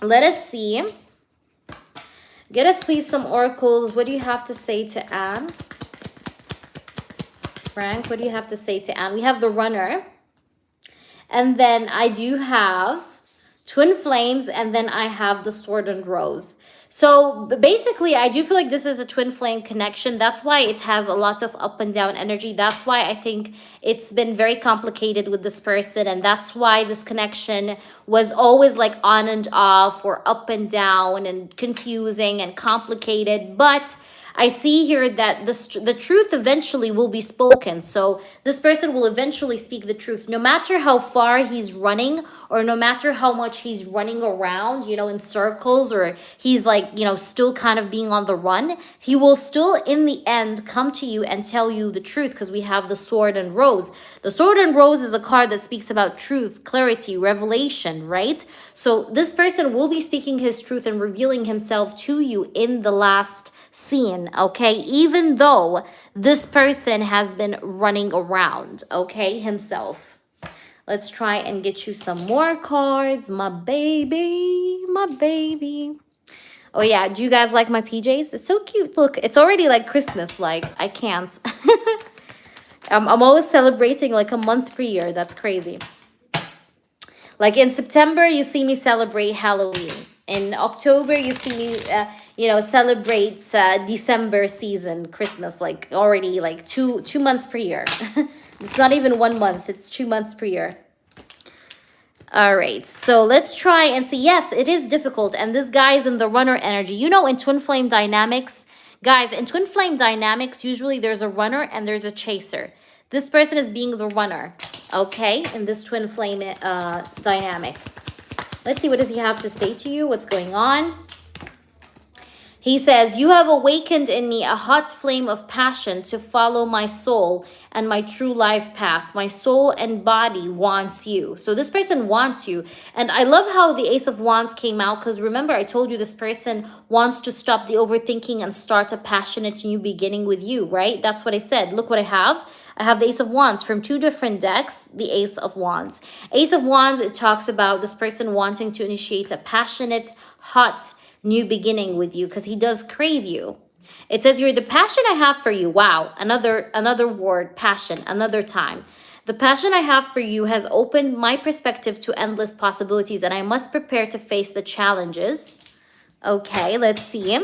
let us see. Get us please some oracles. What do you have to say to Anne? Frank, what do you have to say to Anne? We have the Runner. And then I do have Twin Flames, and then I have the Sword and Rose. So basically, I do feel like this is a twin flame connection. That's why it has a lot of up and down energy. That's why I think it's been very complicated with this person. And that's why this connection was always like on and off, or up and down, and confusing and complicated. But I see here that the truth eventually will be spoken. So this person will eventually speak the truth, no matter how far he's running, or no matter how much he's running around, you know, in circles, or he's like, you know, still kind of being on the run. He will still in the end come to you and tell you the truth, because we have the Sword and Rose. The Sword and Rose is a card that speaks about truth, clarity, revelation, right? So this person will be speaking his truth and revealing himself to you in the last scene, okay, even though this person has been running around, okay, himself. Let's try and get you some more cards. My baby, my baby. Oh yeah, do you guys like my PJs? It's so cute. Look, it's already like Christmas. Like, I can't. I'm always celebrating like a month per year. That's crazy. Like in September, you see me celebrate Halloween. In October, you see me, you know, celebrate December season, Christmas, like already like two months per year. It's not even 1 month. It's 2 months per year. All right. So let's try and see. Yes, it is difficult. And this guy is in the Runner energy. You know, in twin flame dynamics, guys, in twin flame dynamics, usually there's a runner and there's a chaser. This person is being the runner, okay, in this twin flame dynamic. Let's see, what does he have to say to you? What's going on? He says, you have awakened in me a hot flame of passion to follow my soul and my true life path. My soul and body wants you. So this person wants you. And I love how the Ace of Wands came out, because remember, I told you this person wants to stop the overthinking and start a passionate new beginning with you, right? That's what I said. Look what I have. I have the Ace of Wands from 2 different decks, the Ace of Wands. Ace of Wands, it talks about this person wanting to initiate a passionate, hot, new beginning with you, because he does crave you. It says here, the passion I have for you. Wow, another word, passion, another time. The passion I have for you has opened my perspective to endless possibilities, and I must prepare to face the challenges. Okay, let's see.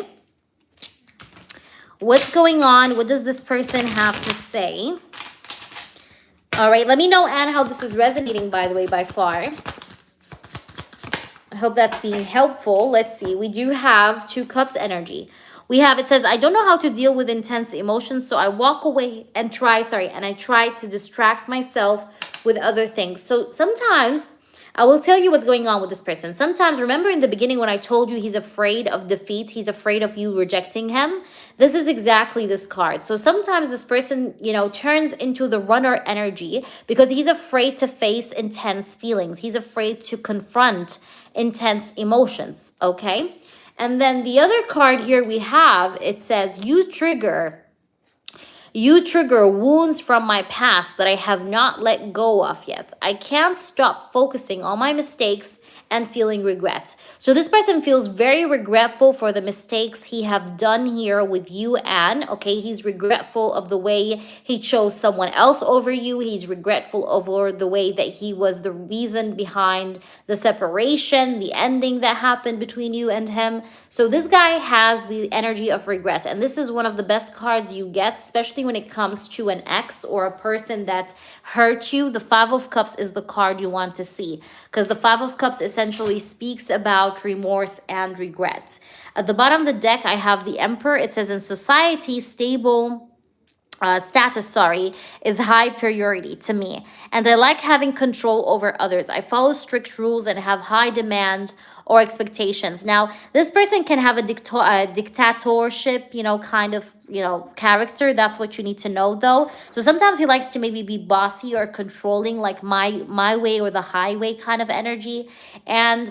What's going on? What does this person have to say? All right, let me know, Anne, how this is resonating, by the way, by far. I hope that's being helpful. Let's see. We do have 2 cups energy. We have, it says, I don't know how to deal with intense emotions, so I walk away and try to distract myself with other things. So sometimes, I will tell you what's going on with this person. Sometimes, remember in the beginning when I told you he's afraid of defeat, he's afraid of you rejecting him? This is exactly this card. So sometimes this person, you know, turns into the runner energy because he's afraid to face intense feelings. He's afraid to confront intense emotions, okay? And then the other card here we have, it says, you trigger wounds from my past that I have not let go of yet. I can't stop focusing on my mistakes and feeling regret. So this person feels very regretful for the mistakes he have done here with you, Anne. Okay, he's regretful of the way he chose someone else over you. He's regretful over the way that he was the reason behind the separation, the ending that happened between you and him. So this guy has the energy of regret, and this is one of the best cards you get, especially when it comes to an ex or a person that hurt you. The 5 of Cups is the card you want to see, because the 5 of Cups essentially speaks about remorse and regret. At the bottom of the deck, I have the Emperor. It says, in society, stable status, is high priority to me. And I like having control over others. I follow strict rules and have high demand or expectations. Now, this person can have a dictatorship, you know, kind of, you know, character. That's what you need to know, though. So sometimes he likes to maybe be bossy or controlling, like my way or the highway kind of energy. And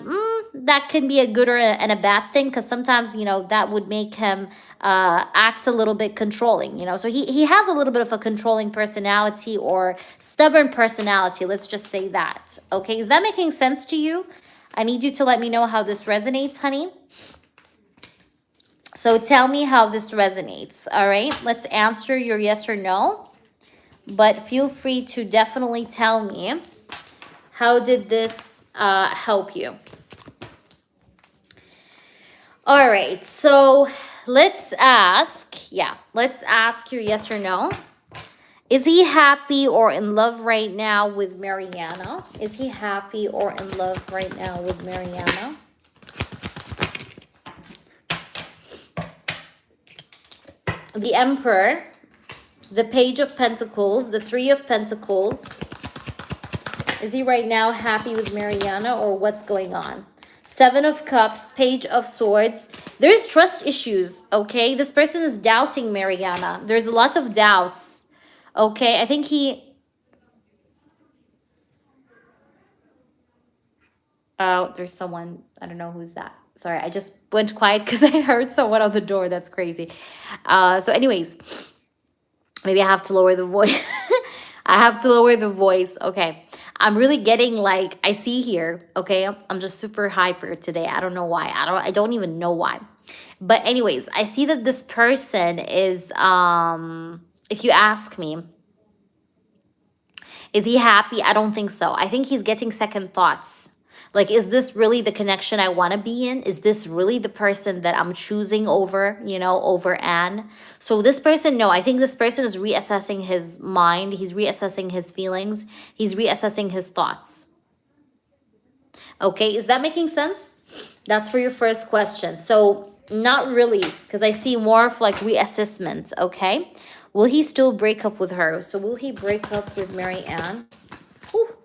that can be a good and a bad thing, because sometimes, you know, that would make him act a little bit controlling, you know. So he has a little bit of a controlling personality or stubborn personality. Let's just say that. Okay, is that making sense to you? I need you to let me know how this resonates, honey. So tell me how this resonates, all right? Let's answer your yes or no. But feel free to definitely tell me, how did this help you? All right, so let's ask your yes or no. Is he happy or in love right now with Mariana? Is he happy or in love right now with Mariana? The Emperor, the Page of Pentacles, the 3 of Pentacles. Is he right now happy with Mariana, or what's going on? 7 of Cups, Page of Swords. There's trust issues, okay? This person is doubting Mariana. There's a lot of doubts. Okay, I think there's someone, I don't know who's that. Sorry, I just went quiet because I heard someone on the door. That's crazy. So anyways, maybe I have to lower the voice. I have to lower the voice. Okay, I'm really getting like, I see here, okay? I'm just super hyper today. I don't know why. I don't even know why. But anyways, I see that this person is, if you ask me, is he happy? I don't think so. I think he's getting second thoughts. Like, is this really the connection I want to be in? Is this really the person that I'm choosing over, you know, over Anne? So this person, no, I think this person is reassessing his mind. He's reassessing his feelings. He's reassessing his thoughts. Okay, is that making sense? That's for your first question. So not really, because I see more of like reassessment, okay? Will he still break up with her? So will he break up with Marianne? Ooh.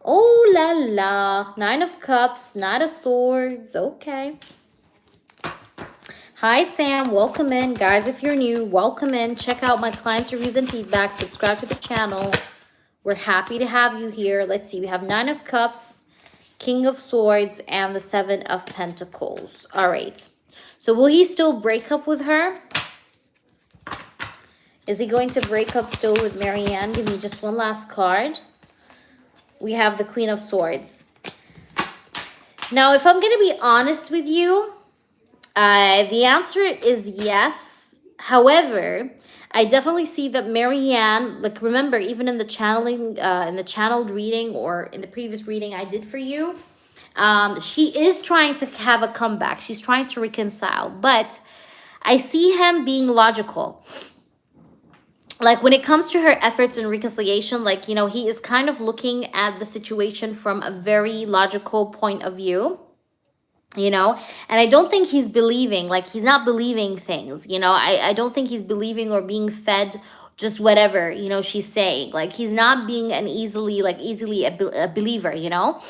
Oh la la. 9 of Cups, Knight of Swords. Okay. Hi, Sam. Welcome in. Guys, if you're new, welcome in. Check out my clients' reviews and feedback. Subscribe to the channel. We're happy to have you here. Let's see. We have 9 of Cups, King of Swords, and the 7 of Pentacles. All right. So will he still break up with her? Is he going to break up still with Marianne? Give me just one last card. We have the Queen of Swords. Now, if I'm going to be honest with you, the answer is yes. However, I definitely see that Marianne, like remember, even in the channeling, in the channeled reading or in the previous reading I did for you, she is trying to have a comeback. She's trying to reconcile, but I see him being logical. Like when it comes to her efforts in reconciliation, like, you know, he is kind of looking at the situation from a very logical point of view, you know, and I don't think he's believing, like he's not believing things, you know, I don't think he's believing or being fed just whatever, you know, she's saying. Like he's not being an easily a believer, you know,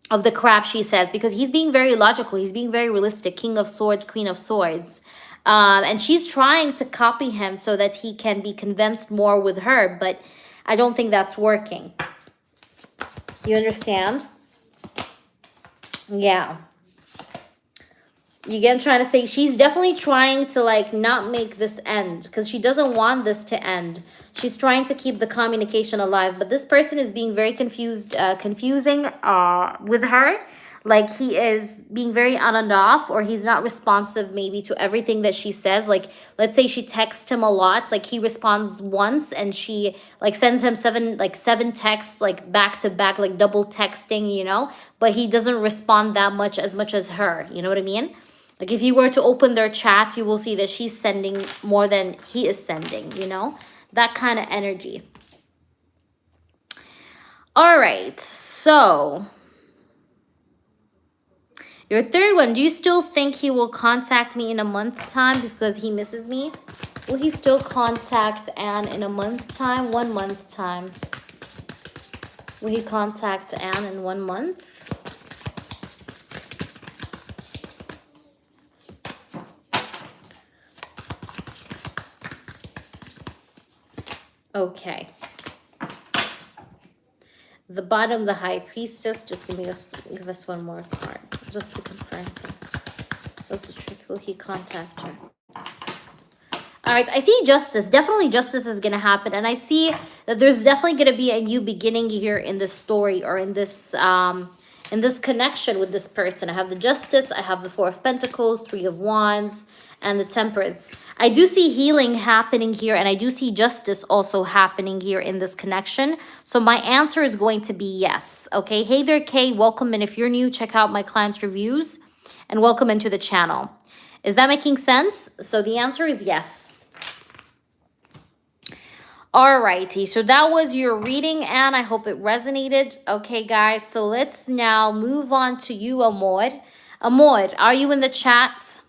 of the crap she says, because he's being very logical, he's being very realistic. King of Swords, Queen of Swords. And she's trying to copy him so that he can be convinced more with her, but I don't think that's working. You understand? Yeah. You get what I'm trying to say? She's definitely trying to like not make this end, because she doesn't want this to end. She's trying to keep the communication alive, but this person is being very confusing with her. Like he is being very on and off, or he's not responsive maybe to everything that she says. Like let's say she texts him a lot, like he responds once and she like sends him seven texts like back to back, like double texting, you know, but he doesn't respond that much as her, you know what I mean? Like if you were to open their chat, you will see that she's sending more than he is sending, you know, that kind of energy. All right, so your third one, do you still think he will contact me in a month's time because he misses me? Will he still contact Anne in a month's time? 1 month time. Will he contact Anne in 1 month? Okay. The bottom, the High Priestess. Just give us one more card, just to confirm. What's the truth? Will he contact her? All right, I see justice. Definitely justice is going to happen. And I see that there's definitely going to be a new beginning here in this story, or in this connection with this person. I have the Justice, I have the Four of Pentacles, Three of Wands, and the Temperance. I do see healing happening here, and I do see justice also happening here in this connection. So my answer is going to be yes. Okay, hey there, Kay, welcome. And if you're new, check out my clients' reviews, and welcome into the channel. Is that making sense? So the answer is yes. Alrighty, so that was your reading, and I hope it resonated. Okay, guys, so let's now move on to you, Amor. Amor, are you in the chat?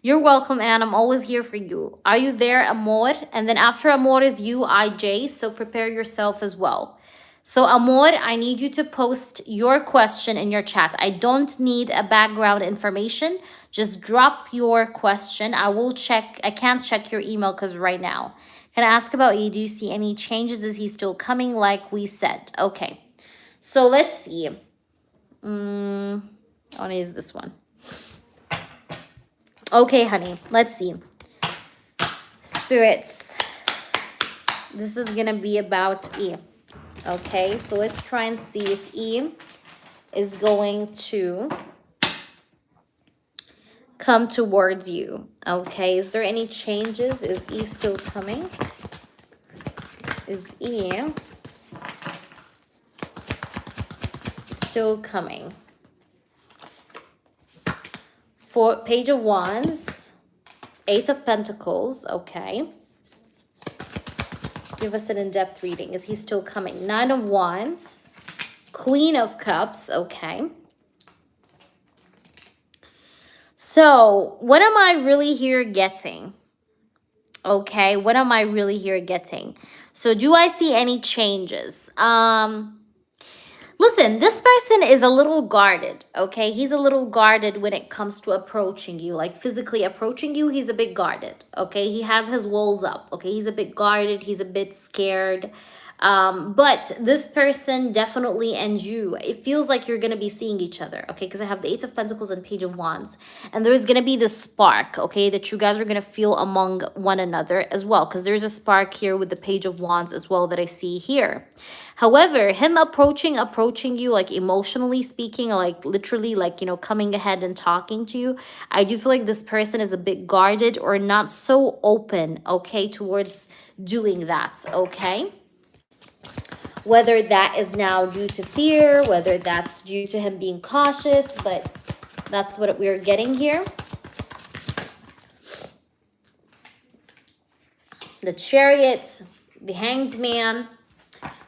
You're welcome, Anne. I'm always here for you. Are you there, Amor? And then after Amor is you, IJ, so prepare yourself as well. So, Amor, I need you to post your question in your chat. I don't need a background information. Just drop your question. I will check. I can't check your email because right now. Can I ask about you? Do you see any changes? Is he still coming like we said? Okay. So let's see. I want to use this one. Okay, honey. Let's see. Spirits. This is going to be about E. Okay. So let's try and see if E is going to come towards you. Okay, is there any changes? Is E still coming? Is E still coming? For Page of Wands, Eight of Pentacles. Okay, give us an in-depth reading. Is he still coming? Nine of Wands, Queen of Cups. Okay. So, what am I really here getting? Okay, what am I really here getting? So, do I see any changes? Listen, this person is a little guarded, okay? He's a little guarded when it comes to approaching you, like physically approaching you. He's a bit guarded, okay? He has his walls up, okay? He's a bit guarded. He's a bit scared. But this person definitely, and you, it feels like you're gonna be seeing each other, okay? Because I have the Eight of Pentacles and Page of Wands, and there's gonna be this spark, okay, that you guys are gonna feel among one another as well, because there's a spark here with the Page of Wands as well that I see here. However, him approaching you, like emotionally speaking, like literally, like, you know, coming ahead and talking to you, I do feel like this person is a bit guarded or not so open, okay, towards doing that, okay? Whether that is now due to fear, whether that's due to him being cautious, but that's what we're getting here. The Chariot, the Hanged Man.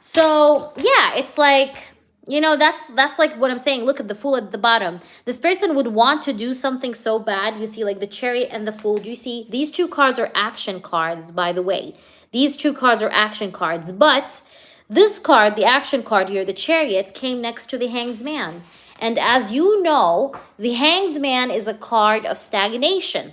So yeah, it's like, you know, that's like what I'm saying. Look at the Fool at the bottom. This person would want to do something so bad. You see like the Chariot and the Fool. Do you see? These two cards are action cards, by the way. These two cards are action cards. But this card, the action card here, the Chariot, came next to the Hanged Man. And as you know, the Hanged Man is a card of stagnation.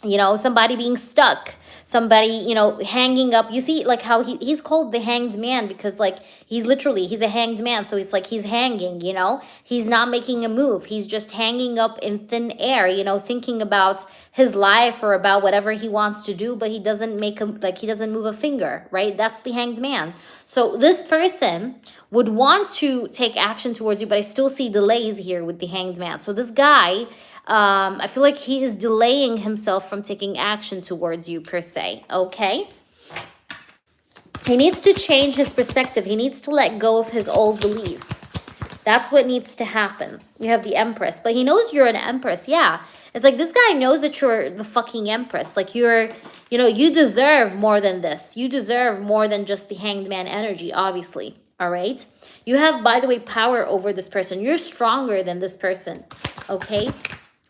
You know, somebody being stuck, somebody, you know, hanging up. You see like how he's called the Hanged Man because like he's a hanged man. So it's like he's hanging, you know, he's not making a move. He's just hanging up in thin air, you know, thinking about his life or about whatever he wants to do, but he doesn't make he doesn't move a finger, right? That's the Hanged Man. So this person would want to take action towards you, but I still see delays here with the Hanged Man. So this guy, I feel like he is delaying himself from taking action towards you per se, okay? He needs to change his perspective. He needs to let go of his old beliefs. That's what needs to happen. You have the Empress, but he knows you're an Empress, yeah. It's like this guy knows that you're the fucking Empress. Like you're, you know, you deserve more than this. You deserve more than just the Hanged Man energy, obviously, all right? You have, by the way, power over this person. You're stronger than this person, okay?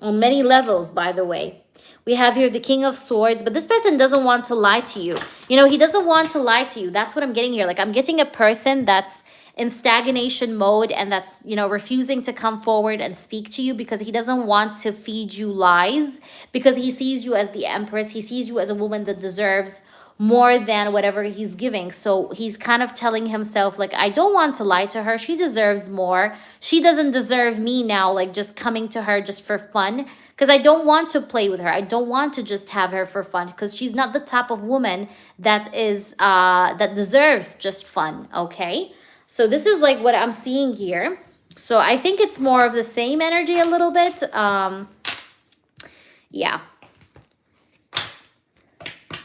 On many levels, by the way. We have here the King of Swords, but this person doesn't want to lie to you. You know, he doesn't want to lie to you. That's what I'm getting here. Like, I'm getting a person that's in stagnation mode and that's, you know, refusing to come forward and speak to you because he doesn't want to feed you lies, because he sees you as the Empress. He sees you as a woman that deserves more than whatever he's giving. So he's kind of telling himself, like, I don't want to lie to her. She deserves more. She doesn't deserve me now, like just coming to her just for fun, because I don't want to play with her. I don't want to just have her for fun, because she's not the type of woman that is that deserves just fun, okay? So this is like what I'm seeing here. So I think it's more of the same energy a little bit. Yeah.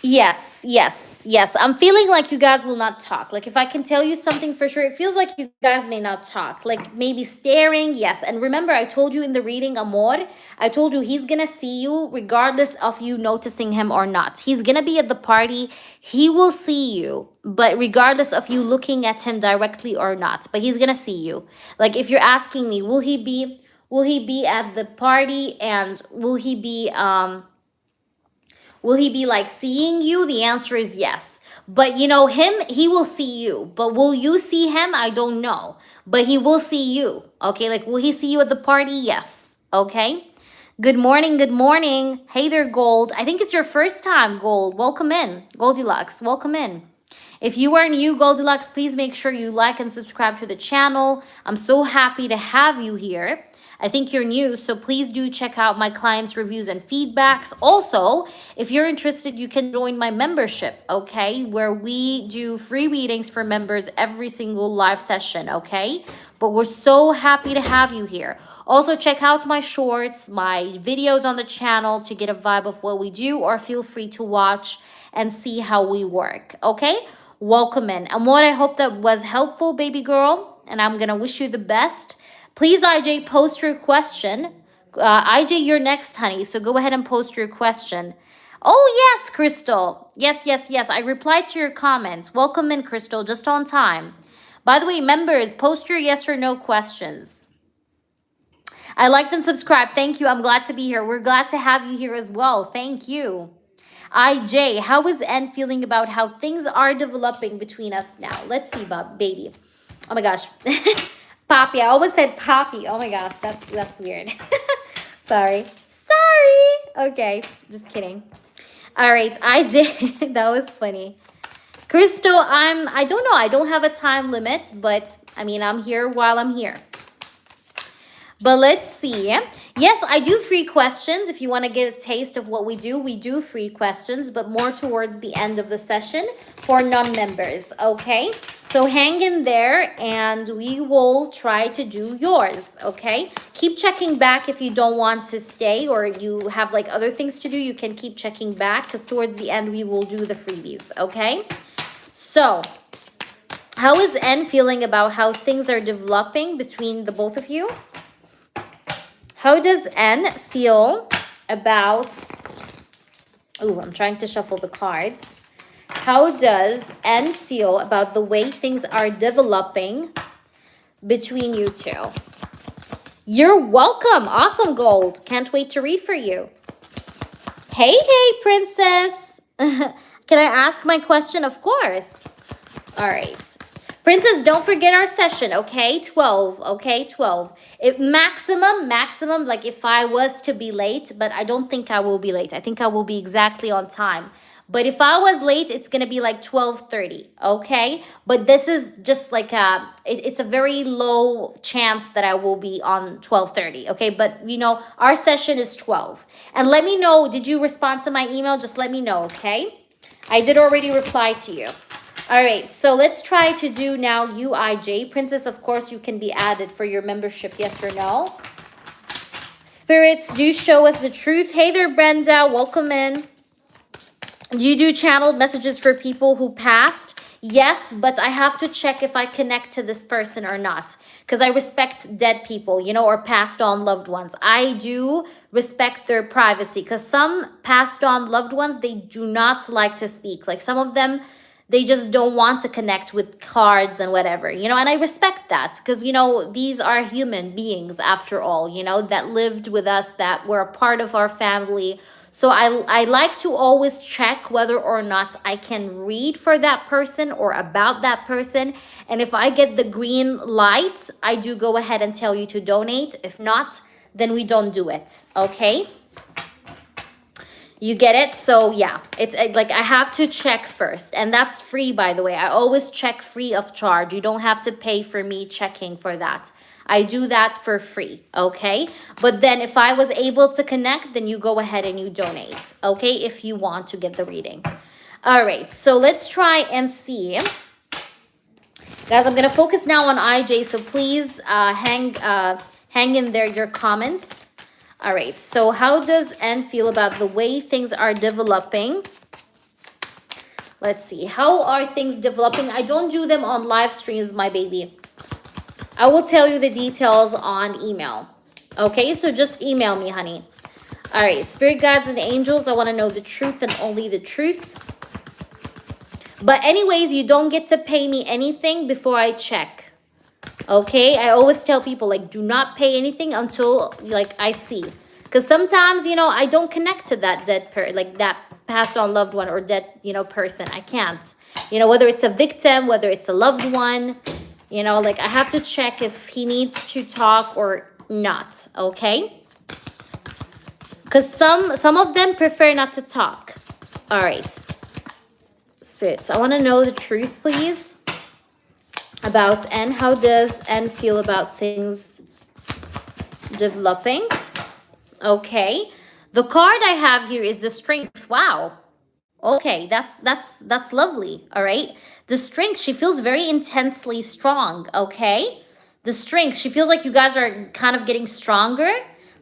Yes. I'm feeling like you guys will not talk. Like, if I can tell you something for sure, it feels like you guys may not talk. Like, maybe staring, yes. And remember, I told you in the reading, Amor, I told you he's gonna see you regardless of you noticing him or not. He's gonna be at the party. He will see you, but regardless of you looking at him directly or not. But he's gonna see you. Like, if you're asking me, will he be at the party, and will he be like seeing you? The answer is yes. But you know him, he will see you. But will you see him? I don't know. But he will see you. Okay, like will he see you at the party? Yes. Okay. Good morning, good morning. Hey there, Gold. I think it's your first time, Gold. Welcome in. Goldilocks, welcome in. If you are new, Goldilocks, please make sure you like and subscribe to the channel. I'm so happy to have you here. I think you're new, so please do check out my clients' reviews and feedbacks. Also, if you're interested, you can join my membership, okay? Where we do free readings for members every single live session, okay? But we're so happy to have you here. Also, check out my shorts, my videos on the channel to get a vibe of what we do, or feel free to watch and see how we work, okay? Welcome in. And what I hope that was helpful, baby girl, and I'm gonna wish you the best. Please, IJ, post your question. IJ, you're next, honey, so go ahead and post your question. Oh, yes, Crystal. Yes. I replied to your comments. Welcome in, Crystal, just on time. By the way, members, post your yes or no questions. I liked and subscribed. Thank you. I'm glad to be here. We're glad to have you here as well. Thank you. IJ, how is N feeling about how things are developing between us now? Let's see, baby. Oh, my gosh. Poppy. I almost said Poppy. Oh my gosh, that's weird. Sorry. Okay, just kidding. All right, IJ. That was funny. Crystal, I don't know. I don't have a time limit, but I mean, I'm here while I'm here. But let's see. Yes, I do free questions. If you want to get a taste of what we do free questions, but more towards the end of the session for non-members, okay? So hang in there and we will try to do yours, okay? Keep checking back if you don't want to stay or you have like other things to do. You can keep checking back because towards the end we will do the freebies, okay? So how is N feeling about how things are developing between the both of you? How does N feel about, oh, I'm trying to shuffle the cards. How does N feel about the way things are developing between you two? You're welcome. Awesome, Gold. Can't wait to read for you. Hey, Princess. Can I ask my question? Of course. All right. Princess, don't forget our session, okay? 12, okay? 12. If maximum, like if I was to be late, but I don't think I will be late. I think I will be exactly on time. But if I was late, it's going to be like 12:30, okay? But this is just like it's a very low chance that I will be on 12:30, okay? But, you know, our session is 12. And let me know, did you respond to my email? Just let me know, okay? I did already reply to you. All right, so let's try to do now UIJ. Princess, of course, you can be added for your membership, yes or no. Spirits, do show us the truth. Hey there, Brenda, welcome in. Do you do channeled messages for people who passed? Yes, but I have to check if I connect to this person or not. Because I respect dead people, you know, or passed on loved ones. I do respect their privacy. Because some passed on loved ones, they do not like to speak. Like some of them, they just don't want to connect with cards and whatever, you know, and I respect that because, you know, these are human beings after all, you know, that lived with us, that were a part of our family. So I like to always check whether or not I can read for that person or about that person. And if I get the green light, I do go ahead and tell you to donate. If not, then we don't do it, okay? You get it? So yeah, it's like I have to check first. And that's free, by the way. I always check free of charge. You don't have to pay for me checking for that. I do that for free, okay? But then if I was able to connect, then you go ahead and you donate, okay? If you want to get the reading. All right, so let's try and see. Guys, I'm going to focus now on IJ, so please hang in there your comments. All right, so how does N feel about the way things are developing? Let's see. How are things developing? I don't do them on live streams, my baby. I will tell you the details on email. Okay, so just email me, honey. All right, spirit guides and angels, I want to know the truth and only the truth. But anyways, you don't get to pay me anything before I check. Okay, I always tell people, like, do not pay anything until, like, I see. Because sometimes, you know, I don't connect to that dead like that passed on loved one or dead, you know, person. I can't. You know, whether it's a victim, whether it's a loved one, you know, like, I have to check if he needs to talk or not, okay? Because some of them prefer not to talk. All right. Spirits, I want to know the truth, please. About N. How does N feel about things developing? Okay. The card I have here is the Strength. Wow. Okay, that's lovely. All right. The Strength, she feels very intensely strong, okay? The Strength, she feels like you guys are kind of getting stronger.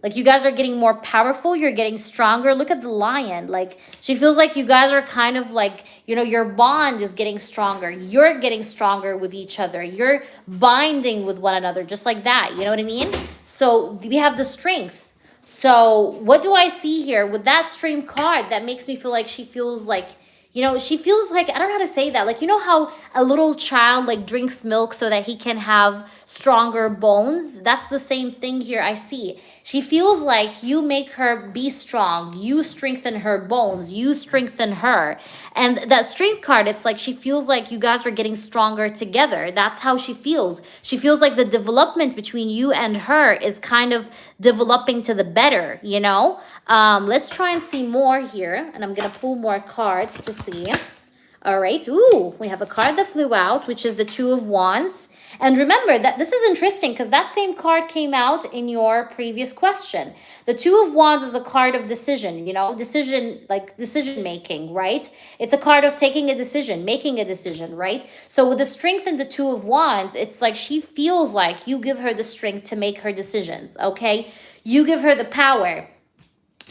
Like you guys are getting more powerful. You're getting stronger. Look at the Lion. Like she feels like you guys are kind of like, you know, your bond is getting stronger. You're getting stronger with each other. You're binding with one another just like that. You know what I mean? So we have the Strength. So what do I see here with that Strength card? That makes me feel like she feels like, you know, she feels like, I don't know how to say that. Like, you know how a little child like drinks milk so that he can have stronger bones? That's the same thing here I see. She feels like you make her be strong. You strengthen her bones. You strengthen her. And that Strength card, it's like she feels like you guys are getting stronger together. That's how she feels. She feels like the development between you and her is kind of developing to the better, you know? Let's try and see more here. And I'm going to pull more cards to see. All right. Ooh, we have a card that flew out, which is the Two of Wands. And remember that this is interesting because that same card came out in your previous question. The Two of Wands is a card of decision, you know, decision, like decision making, right? It's a card of taking a decision, making a decision, right? So with the strength in the Two of Wands, it's like she feels like you give her the strength to make her decisions, okay? You give her the power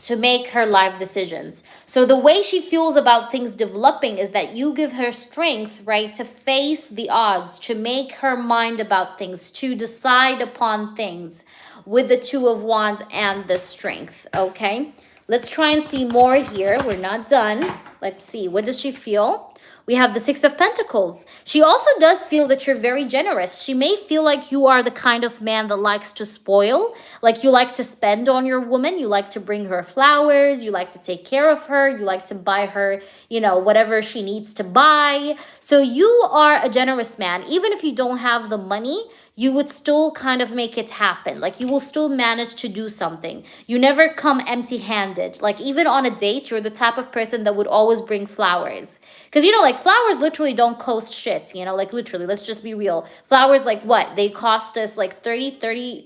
to make her life decisions. So the way she feels about things developing is that you give her strength, right, to face the odds, to make her mind about things, to decide upon things with the Two of Wands and the strength, okay? Let's try and see more here. We're not done. Let's see. What does she feel? We have the Six of Pentacles. She also does feel that you're very generous. She may feel like you are the kind of man that likes to spoil, like you like to spend on your woman. You like to bring her flowers. You like to take care of her. You like to buy her, you know, whatever she needs to buy. So you are a generous man. Even if you don't have the money, you would still kind of make it happen. Like you will still manage to do something. You never come empty-handed. Like even on a date, you're the type of person that would always bring flowers. Because, you know, like flowers literally don't cost shit, you know, like literally, let's just be real. Flowers, like what? They cost us like $30,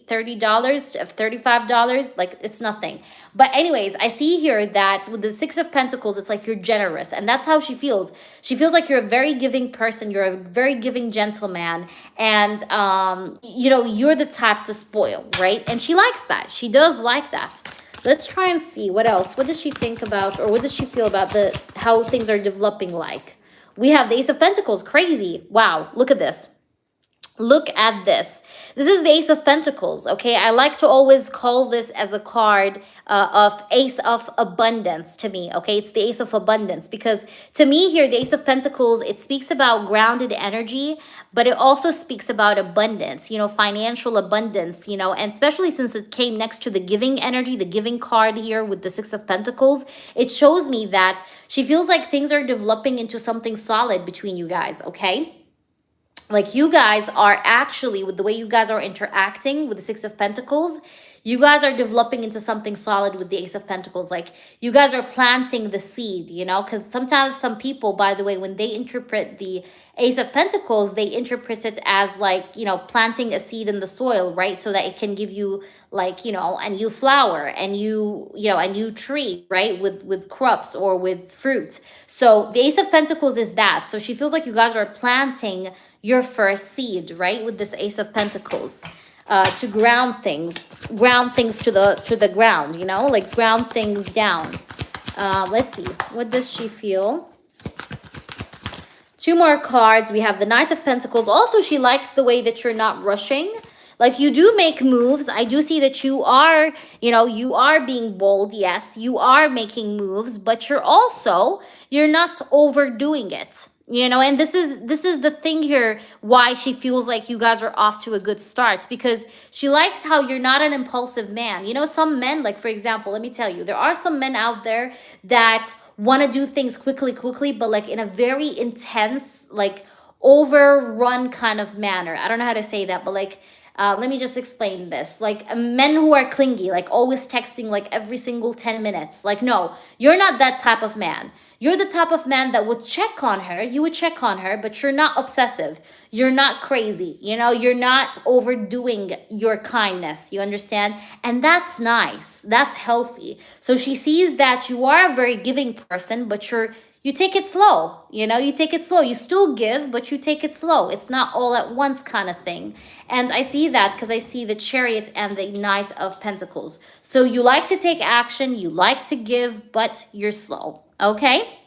$35, like it's nothing. But anyways, I see here that with the Six of Pentacles, it's like you're generous. And that's how she feels. She feels like you're a very giving person. You're a very giving gentleman. And, you know, you're the type to spoil, right? And she likes that. She does like that. Let's try and see what else. What does she think about, or what does she feel about how things are developing like? We have the Ace of Pentacles. Crazy. Wow. Look at this. Look at this. This is the Ace of Pentacles, okay? I like to always call this as a card of Ace of Abundance to me, okay? It's the Ace of Abundance because to me here, the Ace of Pentacles, it speaks about grounded energy, but it also speaks about abundance, you know, financial abundance, you know, and especially since it came next to the giving energy, the giving card here with the Six of Pentacles, it shows me that she feels like things are developing into something solid between you guys, okay? Like you guys are actually, with the way you guys are interacting with the Six of Pentacles, you guys are developing into something solid with the Ace of Pentacles. Like you guys are planting the seed, you know, because sometimes some people, by the way, when they interpret the Ace of Pentacles, they interpret it as like, you know, planting a seed in the soil, right? So that it can give you like, you know, a new flower and you know, a new tree, right? With crops or with fruit. So the Ace of Pentacles is that. So she feels like you guys are planting your first seed, right? With this Ace of Pentacles, to ground things to the ground, you know, like ground things down. Let's see, what does she feel? Two more cards. We have the Knight of Pentacles. Also, she likes the way that you're not rushing. Like you do make moves. I do see that you are, you know, you are being bold. Yes, you are making moves, but you're not overdoing it. You know, and this is the thing here, why she feels like you guys are off to a good start, because she likes how you're not an impulsive man. You know, some men, like for example, let me tell you, there are some men out there that want to do things quickly, but like in a very intense, like overrun kind of manner. I don't know how to say that, but like, let me just explain this. Like men who are clingy, like always texting like every single 10 minutes. Like, no, you're not that type of man. You're the type of man that would check on her. You would check on her, but you're not obsessive. You're not crazy. You know, you're not overdoing your kindness. You understand? And that's nice. That's healthy. So she sees that you are a very giving person, but you take it slow. You know, you take it slow. You still give, but you take it slow. It's not all at once kind of thing. And I see that because I see the Chariot and the Knight of Pentacles. So you like to take action. You like to give, but you're slow. Okay?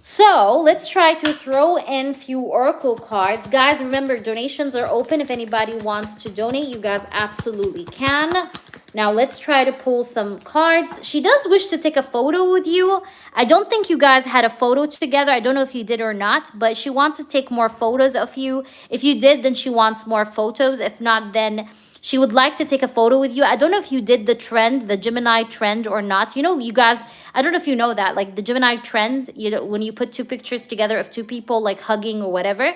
So let's try to throw in a few oracle cards. Guys, remember, donations are open. If anybody wants to donate, you guys absolutely can. Now let's try to pull some cards. She does wish to take a photo with you. I don't think you guys had a photo together. I don't know if you did or not, but she wants to take more photos of you. If you did, then she wants more photos. If not, then She would like to take a photo with you. I don't know if you did the trend, the Gemini trend or not. You know, you guys, I don't know if you know that, like the Gemini trend, you know, when you put two pictures together of two people like hugging or whatever,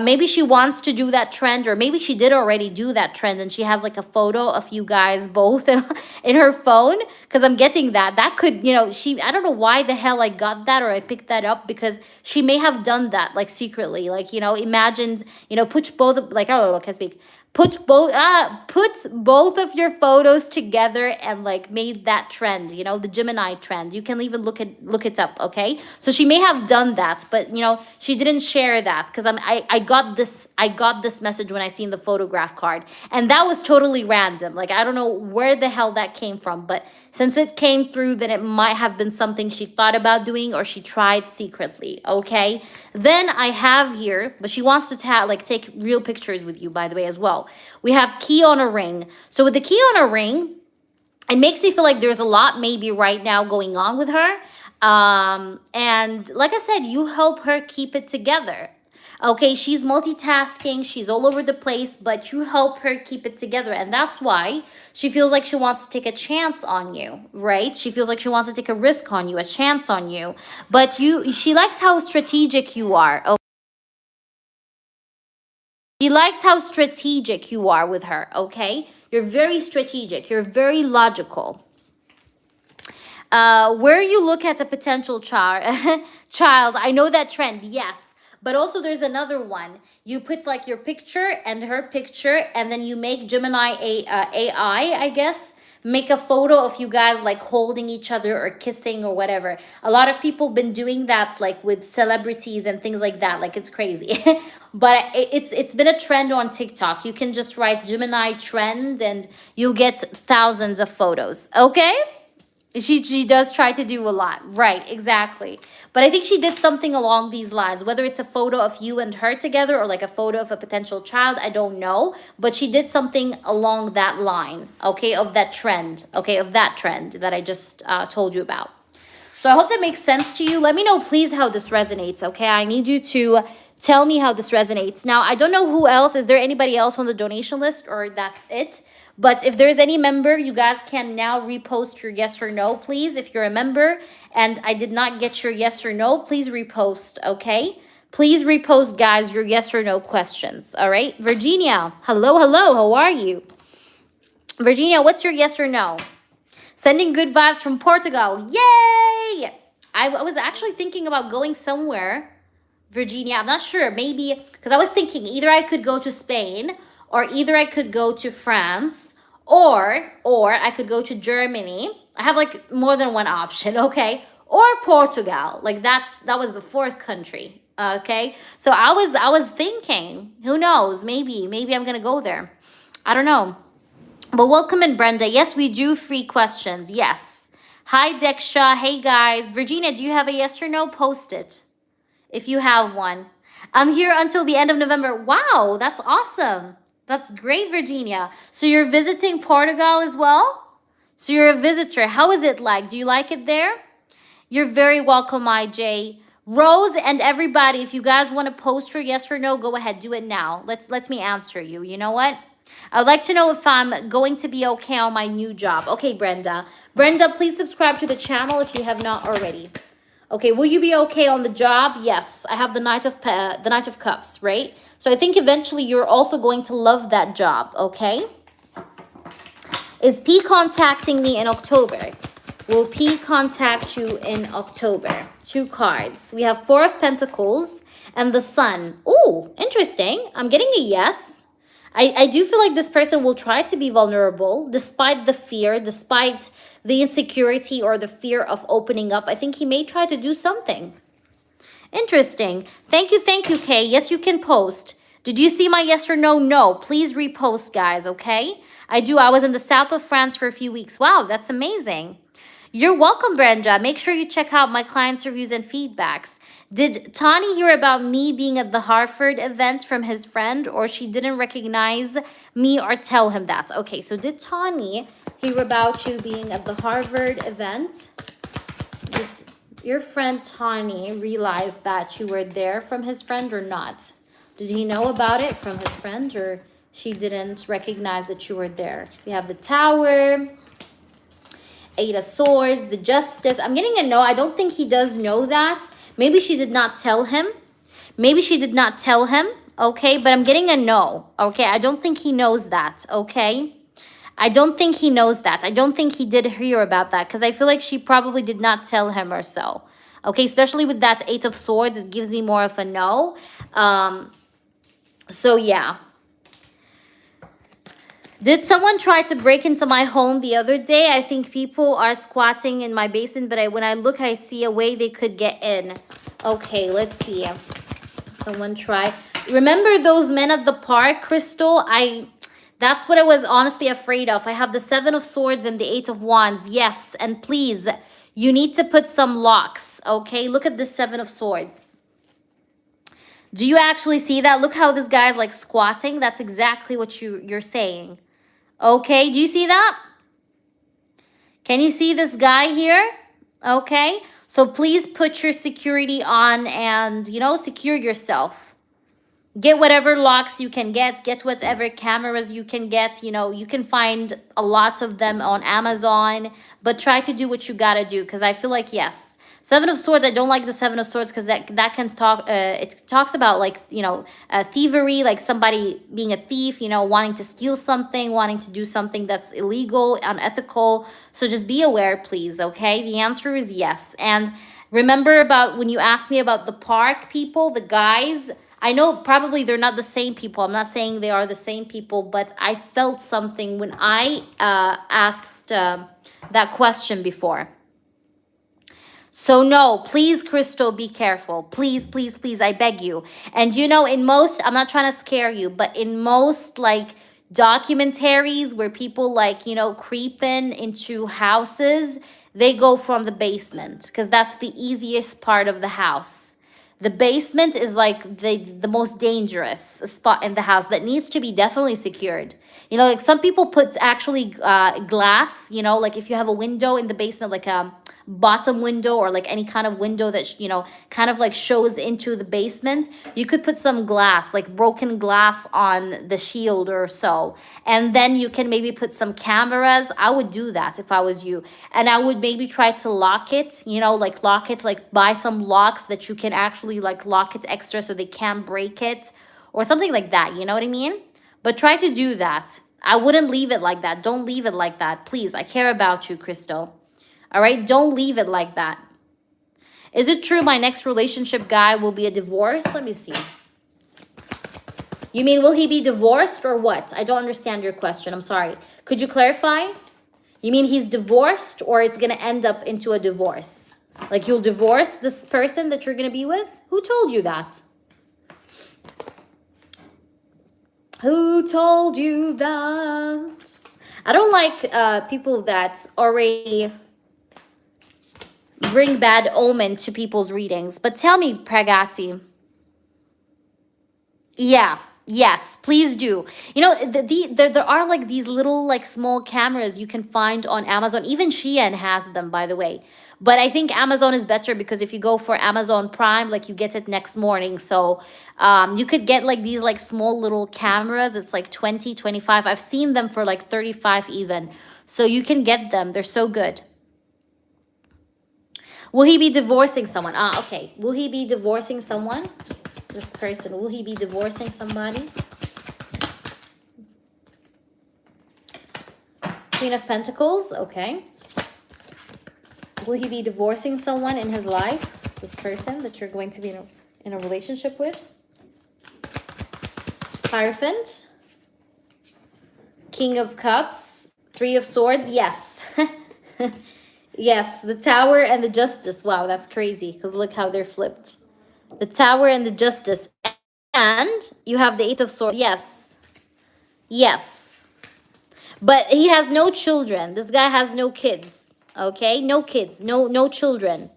maybe she wants to do that trend, or maybe she did already do that trend and she has like a photo of you guys both in her phone, because I'm getting that. That could, you know, I don't know why the hell I got that or I picked that up, because she may have done that like secretly, like, you know, imagined, you know, put both, like, oh, look, I speak. Put both of your photos together and like made that trend, you know, the Gemini trend. You can even look it up, okay? So she may have done that, but you know, she didn't share that, because I got this message when I seen the photograph card, and that was totally random. Like, I don't know where the hell that came from, but since it came through, then it might have been something she thought about doing or she tried secretly, okay? Then I have here, but she wants to take real pictures with you, by the way, as well. We have key on a ring. So with the key on a ring, it makes me feel like there's a lot maybe right now going on with her. And like I said, you help her keep it together. Okay, she's multitasking, she's all over the place, but you help her keep it together. And that's why she feels like she wants to take a chance on you, right? She feels like she wants to take a risk on you, a chance on you. But she likes how strategic you are. Okay? She likes how strategic you are with her, okay? You're very strategic, you're very logical. Where you look at a potential child, I know that trend, yes. But also there's another one. You put like your picture and her picture, and then you make Gemini AI, I guess, make a photo of you guys like holding each other or kissing or whatever. A lot of people been doing that like with celebrities and things like that. Like, it's crazy. But it's been a trend on TikTok. You can just write Gemini trend and you'll get thousands of photos, okay? She does try to do a lot. Right, exactly. But I think she did something along these lines, whether it's a photo of you and her together or like a photo of a potential child, I don't know. But she did something along that line, okay, of that trend, okay, of that trend that I just told you about. So I hope that makes sense to you. Let me know, please, how this resonates, okay? I need you to tell me how this resonates. Now, I don't know who else. Is there anybody else on the donation list, or that's it? But if there's any member, you guys can now repost your yes or no, please. If you're a member and I did not get your yes or no, please repost, okay? Please repost, guys, your yes or no questions, all right? Virginia, hello, how are you? Virginia, what's your yes or no? Sending good vibes from Portugal, yay! I was actually thinking about going somewhere, Virginia, I'm not sure, maybe, because I was thinking either I could go to Spain, or either I could go to France, or I could go to Germany. I have like more than one option, okay? Or Portugal. Like that was the fourth country, okay? So I was thinking, who knows? Maybe I'm gonna go there. I don't know. But welcome in, Brenda. Yes, we do free questions. Yes. Hi, Deksha. Hey, guys. Virginia, do you have a yes or no? Post it if you have one. I'm here until the end of November. Wow, that's awesome. That's great, Virginia. So you're visiting Portugal as well? So you're a visitor. How is it like? Do you like it there? You're very welcome, IJ. Rose and everybody, if you guys want to post your yes or no, go ahead. Do it now. Let me answer you. You know what? I would like to know if I'm going to be okay on my new job. Okay, Brenda. Brenda, please subscribe to the channel if you have not already. Okay, will you be okay on the job? Yes. I have the Knight of Cups, right? So I think eventually you're also going to love that job, okay? Is P contacting me in October? Will P contact you in October? 2 cards. We have 4 of Pentacles and the Sun. Ooh, interesting. I'm getting a yes. I do feel like this person will try to be vulnerable despite the fear, despite the insecurity or the fear of opening up. I think he may try to do something. Interesting. Thank you, Kay. Yes, you can post. Did you see my yes or no? No. Please repost, guys, okay? I do. I was in the south of France for a few weeks. Wow, that's amazing. You're welcome, Brenda. Make sure you check out my clients' reviews and feedbacks. Did Tani hear about me being at the Harvard event from his friend, or she didn't recognize me or tell him that? Okay, so did Tani hear about you being at the Harvard event? Did your friend Tani realize that you were there from his friend or not? Did he know about it from his friend, or She didn't recognize that you were there. We have the Tower, Eight of Swords, the Justice. I'm getting a no. I don't think he does know that. Maybe she did not tell him. Maybe she did not tell him, okay? But I'm getting a no, okay? I don't think he knows that, okay? I don't think he knows that. I don't think he did hear about that because I feel like she probably did not tell him or so. Okay, especially with that Eight of Swords, it gives me more of a no. So, yeah. Did someone try to break into my home the other day? I think people are squatting in my basement, but when I look, I see a way they could get in. Okay, let's see. Someone try. Remember those men at the park, Crystal? That's what I was honestly afraid of. I have the Seven of Swords and the Eight of Wands. Yes, and please, you need to put some locks, okay? Look at the Seven of Swords. Do you actually see that? Look how this guy's like squatting. That's exactly what you're saying. Okay, do you see that? Can you see this guy here? Okay, so please put your security on and, you know, secure yourself. Get whatever locks you can get whatever cameras you can get. You know, you can find a lot of them on Amazon, but try to do what you gotta do because I feel like, yes. Seven of Swords, I don't like the Seven of Swords because that can talk, it talks about like, you know, thievery, like somebody being a thief, you know, wanting to steal something, wanting to do something that's illegal, unethical. So just be aware, please, okay? The answer is yes. And remember about when you asked me about the park people, the guys, I know probably they're not the same people. I'm not saying they are the same people, but I felt something when I asked that question before. So no, please, Crystal, be careful. Please, please, please, I beg you. And you know, in most, I'm not trying to scare you, but in most like documentaries where people like, you know, creeping into houses, they go from the basement because that's the easiest part of the house. The basement is like the most dangerous spot in the house that needs to be definitely secured. You know, like some people put actually glass, you know, like if you have a window in the basement, like a bottom window or like any kind of window that, you know, kind of like shows into the basement, you could put some glass, like broken glass on the shield or so. And then you can maybe put some cameras. I would do that if I was you. And I would maybe try to lock it, you know, like lock it, like buy some locks that you can actually like lock it extra so they can't break it or something like that. You know what I mean? But try to do that. I wouldn't leave it like that. Don't leave it like that. Please, I care about you, Crystal. All right? Don't leave it like that. Is it true my next relationship guy will be a divorce? Let me see. You mean will he be divorced or what? I don't understand your question. I'm sorry. Could you clarify? You mean he's divorced or it's going to end up into a divorce? Like you'll divorce this person that you're going to be with? Who told you that? Who told you that? I don't like people that already bring bad omen to people's readings. But tell me, Pragati. Yeah. Yes, please do. You know, there are like these little like small cameras you can find on Amazon. Even Shein has them, by the way. But I think Amazon is better because if you go for Amazon Prime, like you get it next morning. So you could get like these like small little cameras. It's like 20, 25. I've seen them for like 35 even. So you can get them. They're so good. Will he be divorcing someone? Okay. Will he be divorcing someone? This person, will he be divorcing somebody? Queen of Pentacles, okay. Will he be divorcing someone in his life? This person that you're going to be in a relationship with? Hierophant. King of Cups. Three of Swords, yes. Yes, the Tower and the Justice. Wow, that's crazy because look how they're flipped. The Tower and the Justice. And you have the Eight of Swords. Yes. Yes. But he has no children. This guy has no kids. Okay? No kids. No children.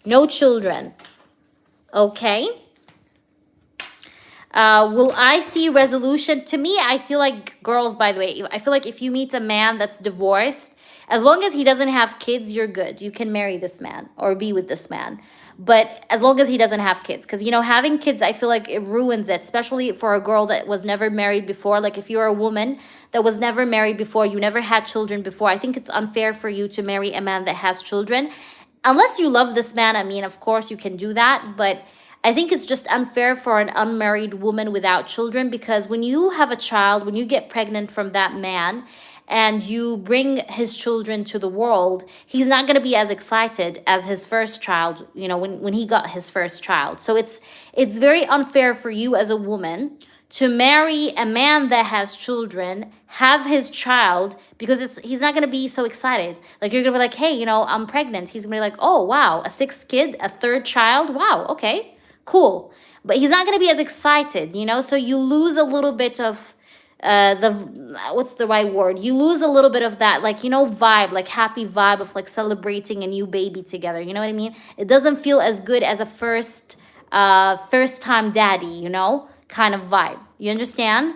No children. Okay? Will I see resolution? To me, I feel like, girls, by the way, I feel like if you meet a man that's divorced, as long as he doesn't have kids, you're good. You can marry this man or be with this man. But as long as he doesn't have kids, because, you know, having kids, I feel like it ruins it, especially for a girl that was never married before. Like if you're a woman that was never married before, you never had children before, I think it's unfair for you to marry a man that has children. Unless you love this man, I mean, of course you can do that, but I think it's just unfair for an unmarried woman without children, because when you have a child, when you get pregnant from that man and you bring his children to the world, he's not going to be as excited as his first child, you know, when he got his first child. So it's very unfair for you as a woman to marry a man that has children, have his child, because he's not going to be so excited. Like, you're going to be like, hey, you know, I'm pregnant. He's going to be like, oh, wow, a sixth kid, a third child. Wow, okay, cool. But he's not going to be as excited, you know? So you lose a little bit of what's the right word? You lose a little bit of that, like, you know, vibe, like happy vibe of like celebrating a new baby together. You know what I mean? It doesn't feel as good as a first time daddy, you know, kind of vibe. You understand?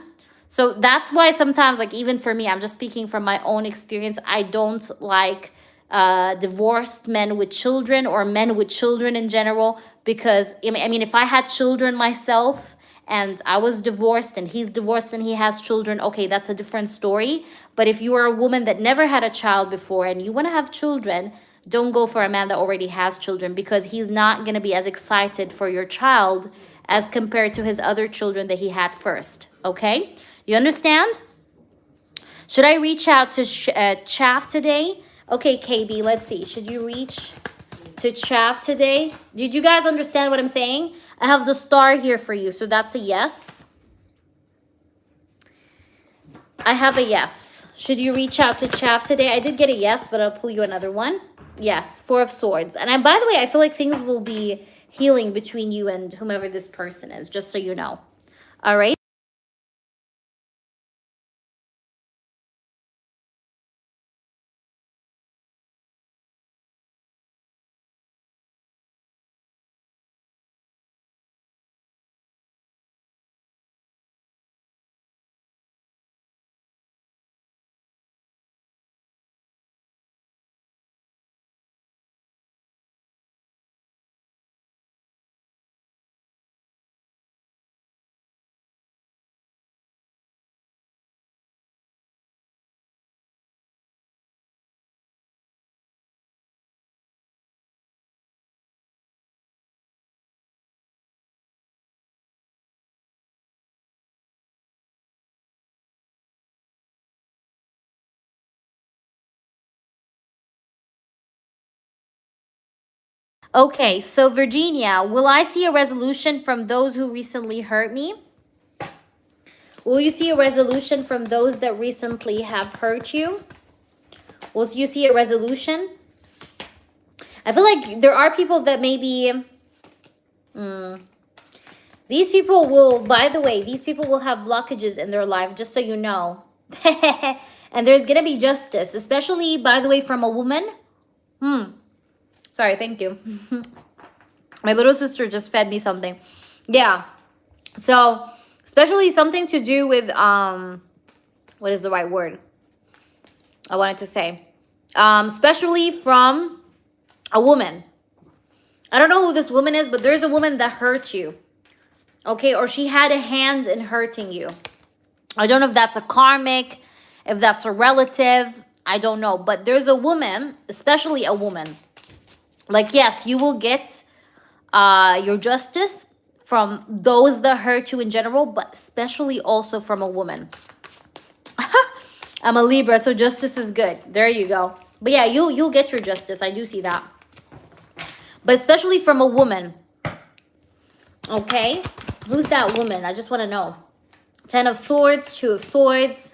So that's why sometimes, like, even for me, I'm just speaking from my own experience, I don't like divorced men with children or men with children in general, because I mean, if I had children myself and I was divorced and he's divorced and he has children, okay, that's a different story. But if you are a woman that never had a child before and you want to have children, don't go for a man that already has children, because he's not going to be as excited for your child as compared to his other children that he had first. Okay? You understand? Should I reach out to Chaff today? Okay, KB, let's see. Should you reach to Chaff today? Did you guys understand what I'm saying? I have the star here for you, so that's a yes. I have a yes. Should you reach out to Chaff today? I did get a yes, but I'll pull you another one. Yes, Four of Swords. And by the way, I feel like things will be healing between you and whomever this person is, just so you know. All right? Okay, so Virginia, will I see a resolution from those who recently hurt me? Will you see a resolution from those that recently have hurt you? Will you see a resolution? I feel like there are people that maybe... these people will, by the way, these people will have blockages in their life, just so you know. And there's going to be justice, especially, by the way, from a woman. Sorry, thank you. My little sister just fed me something. Yeah. So, especially something to do with, what is the right word I wanted to say? Especially from a woman. I don't know who this woman is, but there's a woman that hurt you. Okay, or she had a hand in hurting you. I don't know if that's a karmic, if that's a relative. I don't know. But there's a woman, especially a woman. Like, yes, you will get your justice from those that hurt you in general, but especially also from a woman. I'm a Libra, so justice is good. There you go. But yeah, you'll get your justice. I do see that. But especially from a woman. Okay? Who's that woman? I just want to know. 10 of Swords, 2 of Swords.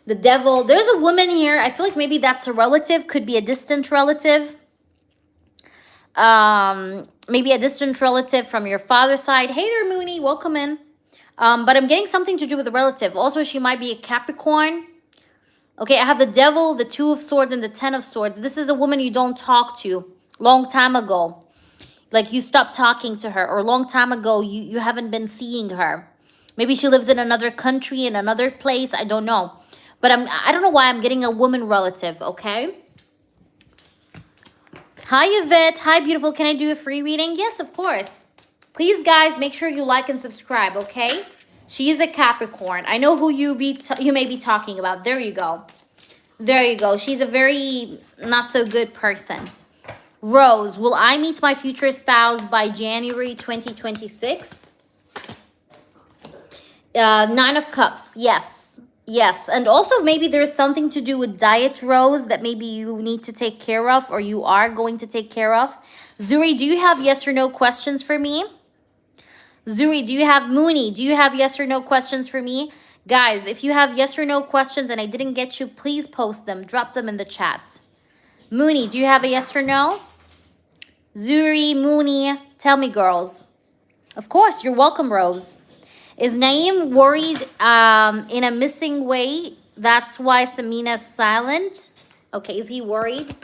The Devil. There's a woman here. I feel like maybe that's a relative. Could be a distant relative. Maybe a distant relative from your father's side. Hey there, Mooney. Welcome in. But I'm getting something to do with a relative. Also, she might be a Capricorn. Okay, I have the Devil, the 2 of Swords, and the 10 of Swords. This is a woman you don't talk to. Long time ago. Like you stopped talking to her, or a long time ago, you haven't been seeing her. Maybe she lives in another country, in another place. I don't know. But I don't know why I'm getting a woman relative, okay? Hi, Yvette. Hi, beautiful. Can I do a free reading? Yes, of course. Please, guys, make sure you like and subscribe, okay? She is a Capricorn. I know who you may be talking about. There you go. There you go. She's a very not so good person. Rose, will I meet my future spouse by January 2026? Nine of Cups. Yes. Yes. And also maybe there's something to do with diet, Rose, that maybe you need to take care of, or you are going to take care of. Zuri, do you have yes or no questions for me? Zuri, do you have Mooney? Do you have yes or no questions for me? Guys, if you have yes or no questions and I didn't get you, please post them. Drop them in the chat. Mooney, do you have a yes or no? Zuri, Mooney, tell me, girls. Of course, you're welcome, Rose. Is Naeem worried in a missing way? That's why Samina's silent. Okay, is he worried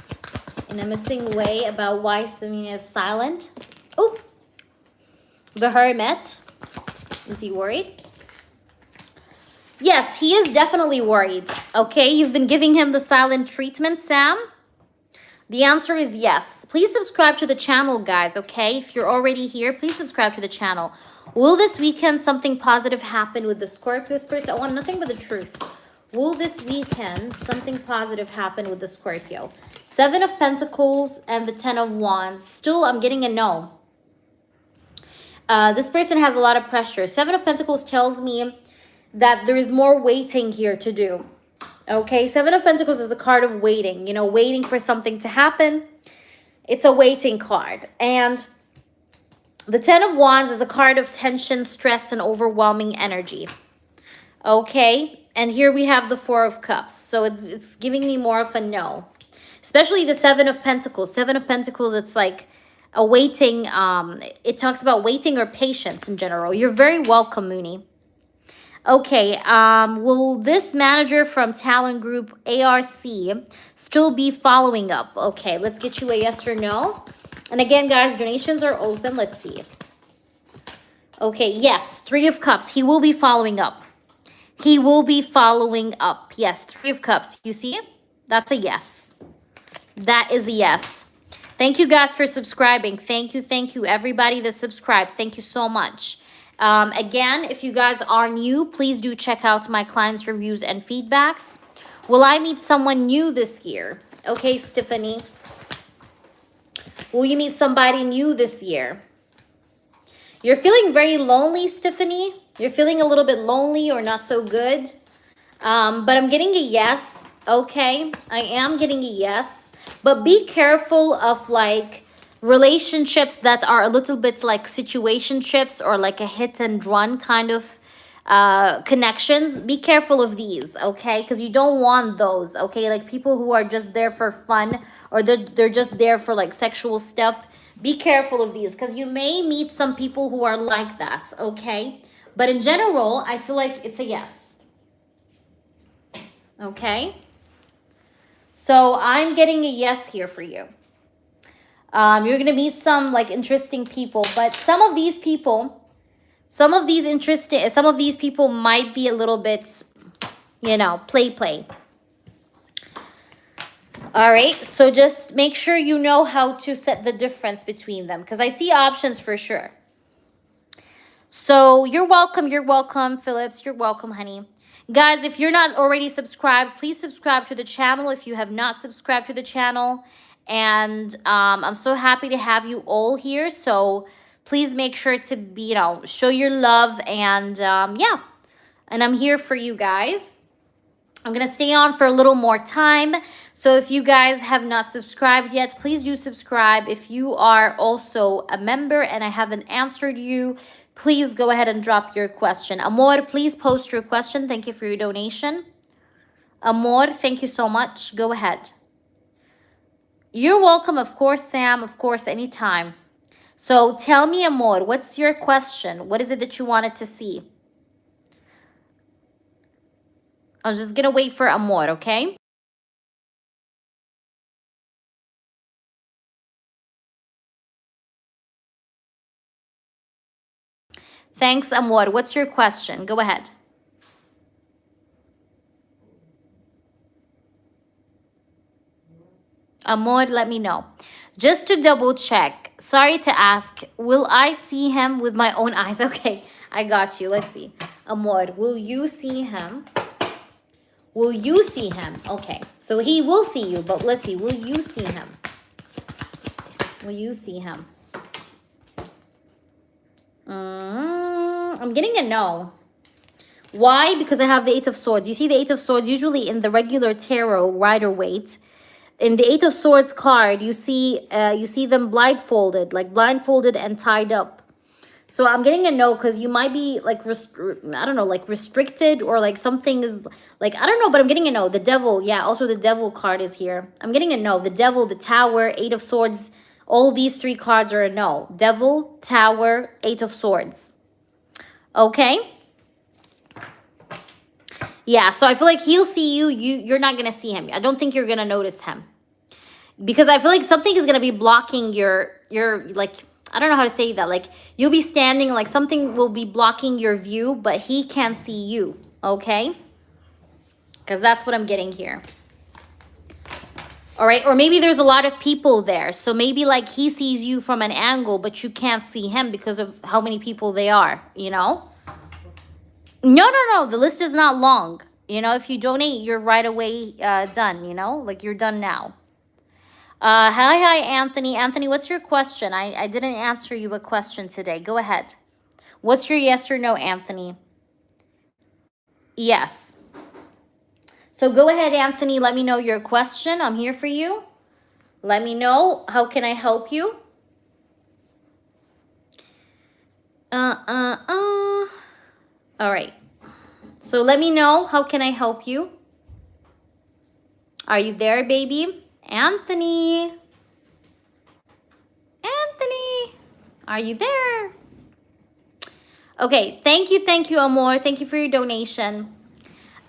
in a missing way about why Samina is silent? Oh. The Hermit. Is he worried? Yes, he is definitely worried. Okay, you've been giving him the silent treatment, Sam? The answer is yes. Please subscribe to the channel, guys, okay? If you're already here, please subscribe to the channel. Will this weekend something positive happen with the Scorpio spirits? I want nothing but the truth. Will this weekend something positive happen with the Scorpio? Seven of Pentacles and the Ten of Wands. Still, I'm getting a no. This person has a lot of pressure. Seven of Pentacles tells me that there is more waiting here to do. Okay, Seven of Pentacles is a card of waiting. You know, waiting for something to happen. It's a waiting card. And the Ten of Wands is a card of tension, stress, and overwhelming energy. Okay, and here we have the Four of Cups. So it's giving me more of a no. Especially the Seven of Pentacles. Seven of Pentacles, it's like a waiting, it talks about waiting or patience in general. You're very welcome, Mooney. Okay, will this manager from Talent Group ARC still be following up? Okay, let's get you a yes or no. And again, guys, donations are open. Let's see. Okay, yes, Three of Cups. He will be following up. He will be following up. Yes, Three of Cups. You see it? That's a yes. That is a yes. Thank you guys for subscribing. Thank you, everybody that subscribed. Thank you so much. Again, if you guys are new, please do check out my clients' reviews and feedbacks. Will I meet someone new this year? Okay, Stephanie. Will you meet somebody new this year? You're feeling very lonely, Stephanie. You're feeling a little bit lonely or not so good. But I'm getting a yes. Okay, I am getting a yes. But be careful of like relationships that are a little bit like situationships or like a hit and run kind of connections. Be careful of these, okay? Because you don't want those, okay? Like people who are just there for fun or they're just there for like sexual stuff. Be careful of these because you may meet some people who are like that, okay? But in general, I feel like it's a yes. Okay? So I'm getting a yes here for you. You're going to meet some like interesting people, but some of these people might be a little bit, you know, play. All right. So just make sure you know how to set the difference between them because I see options for sure. So you're welcome, Phillips. You're welcome, honey. Guys, if you're not already subscribed, please subscribe to the channel if you have not subscribed to the channel. And I'm so happy to have you all here. So please make sure to be, you know, show your love. And yeah, and I'm here for you guys. I'm going to stay on for a little more time. So if you guys have not subscribed yet, please do subscribe. If you are also a member and I haven't answered you, please go ahead and drop your question. Amor, please post your question. Thank you for your donation. Amor, thank you so much. Go ahead. You're welcome, of course, Sam. Of course, anytime. So tell me, Amor, what's your question? What is it that you wanted to see? I'm just going to wait for Amor, okay? Thanks, Amor. What's your question? Go ahead. Amor, let me know. Just to double check, sorry to ask, will I see him with my own eyes? Okay, I got you. Let's see. Amor, will you see him? Will you see him? Okay, so he will see you, but let's see. Will you see him? Will you see him? I'm getting a no. Why? Because I have the Eight of Swords. You see the Eight of Swords usually in the regular tarot Rider-Waite. In the Eight of Swords card, you see them blindfolded, like blindfolded and tied up. So I'm getting a no because you might be like, I don't know, like restricted or like something is like, I don't know, but I'm getting a no. The Devil, yeah, also the Devil card is here. I'm getting a no. The Devil, the Tower, Eight of Swords, all these three cards are a no. Devil, Tower, Eight of Swords. Okay? Yeah, so I feel like he'll see you. You're not going to see him. I don't think you're going to notice him. Because I feel like something is going to be blocking your like, I don't know how to say that. Like, you'll be standing, like something will be blocking your view, but he can't see you. Okay? Because that's what I'm getting here. All right? Or maybe there's a lot of people there. So maybe like he sees you from an angle, but you can't see him because of how many people they are, you know? No. The list is not long. You know, if you donate, you're right away done, you know? Like, you're done now. Hi, Anthony. Anthony, what's your question? I didn't answer you a question today. Go ahead. What's your yes or no, Anthony? Yes. So go ahead, Anthony. Let me know your question. I'm here for you. Let me know. How can I help you? All right. So let me know. How can I help you? Are you there, baby? Anthony. Anthony. Are you there? Okay. Thank you, Amor. Thank you for your donation.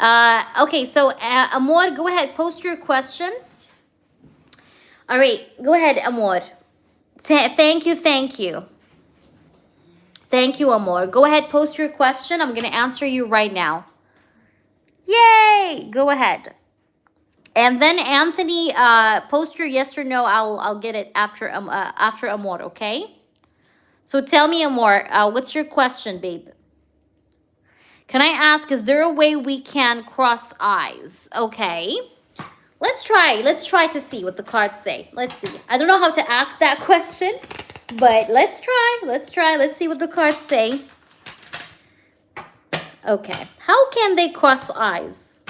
Okay. So, Amor, go ahead. Post your question. All right. Go ahead, Amor. Thank you. Thank you, Amor. Go ahead, post your question. I'm going to answer you right now. Yay! Go ahead. And then Anthony, post your yes or no. I'll get it after Amor, okay? So tell me, Amor, what's your question, babe? Can I ask, is there a way we can cross eyes? Okay. Let's try to see what the cards say. Let's see. I don't know how to ask that question. But let's try. Let's see what the cards say. Okay. How can they cross eyes?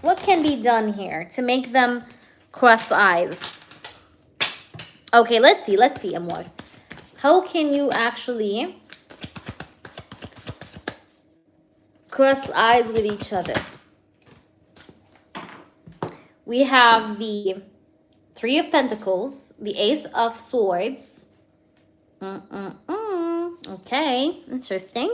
What can be done here to make them cross eyes? Okay, let's see, Amor. How can you actually cross eyes with each other? We have the Three of Pentacles, the Ace of Swords. Okay, interesting.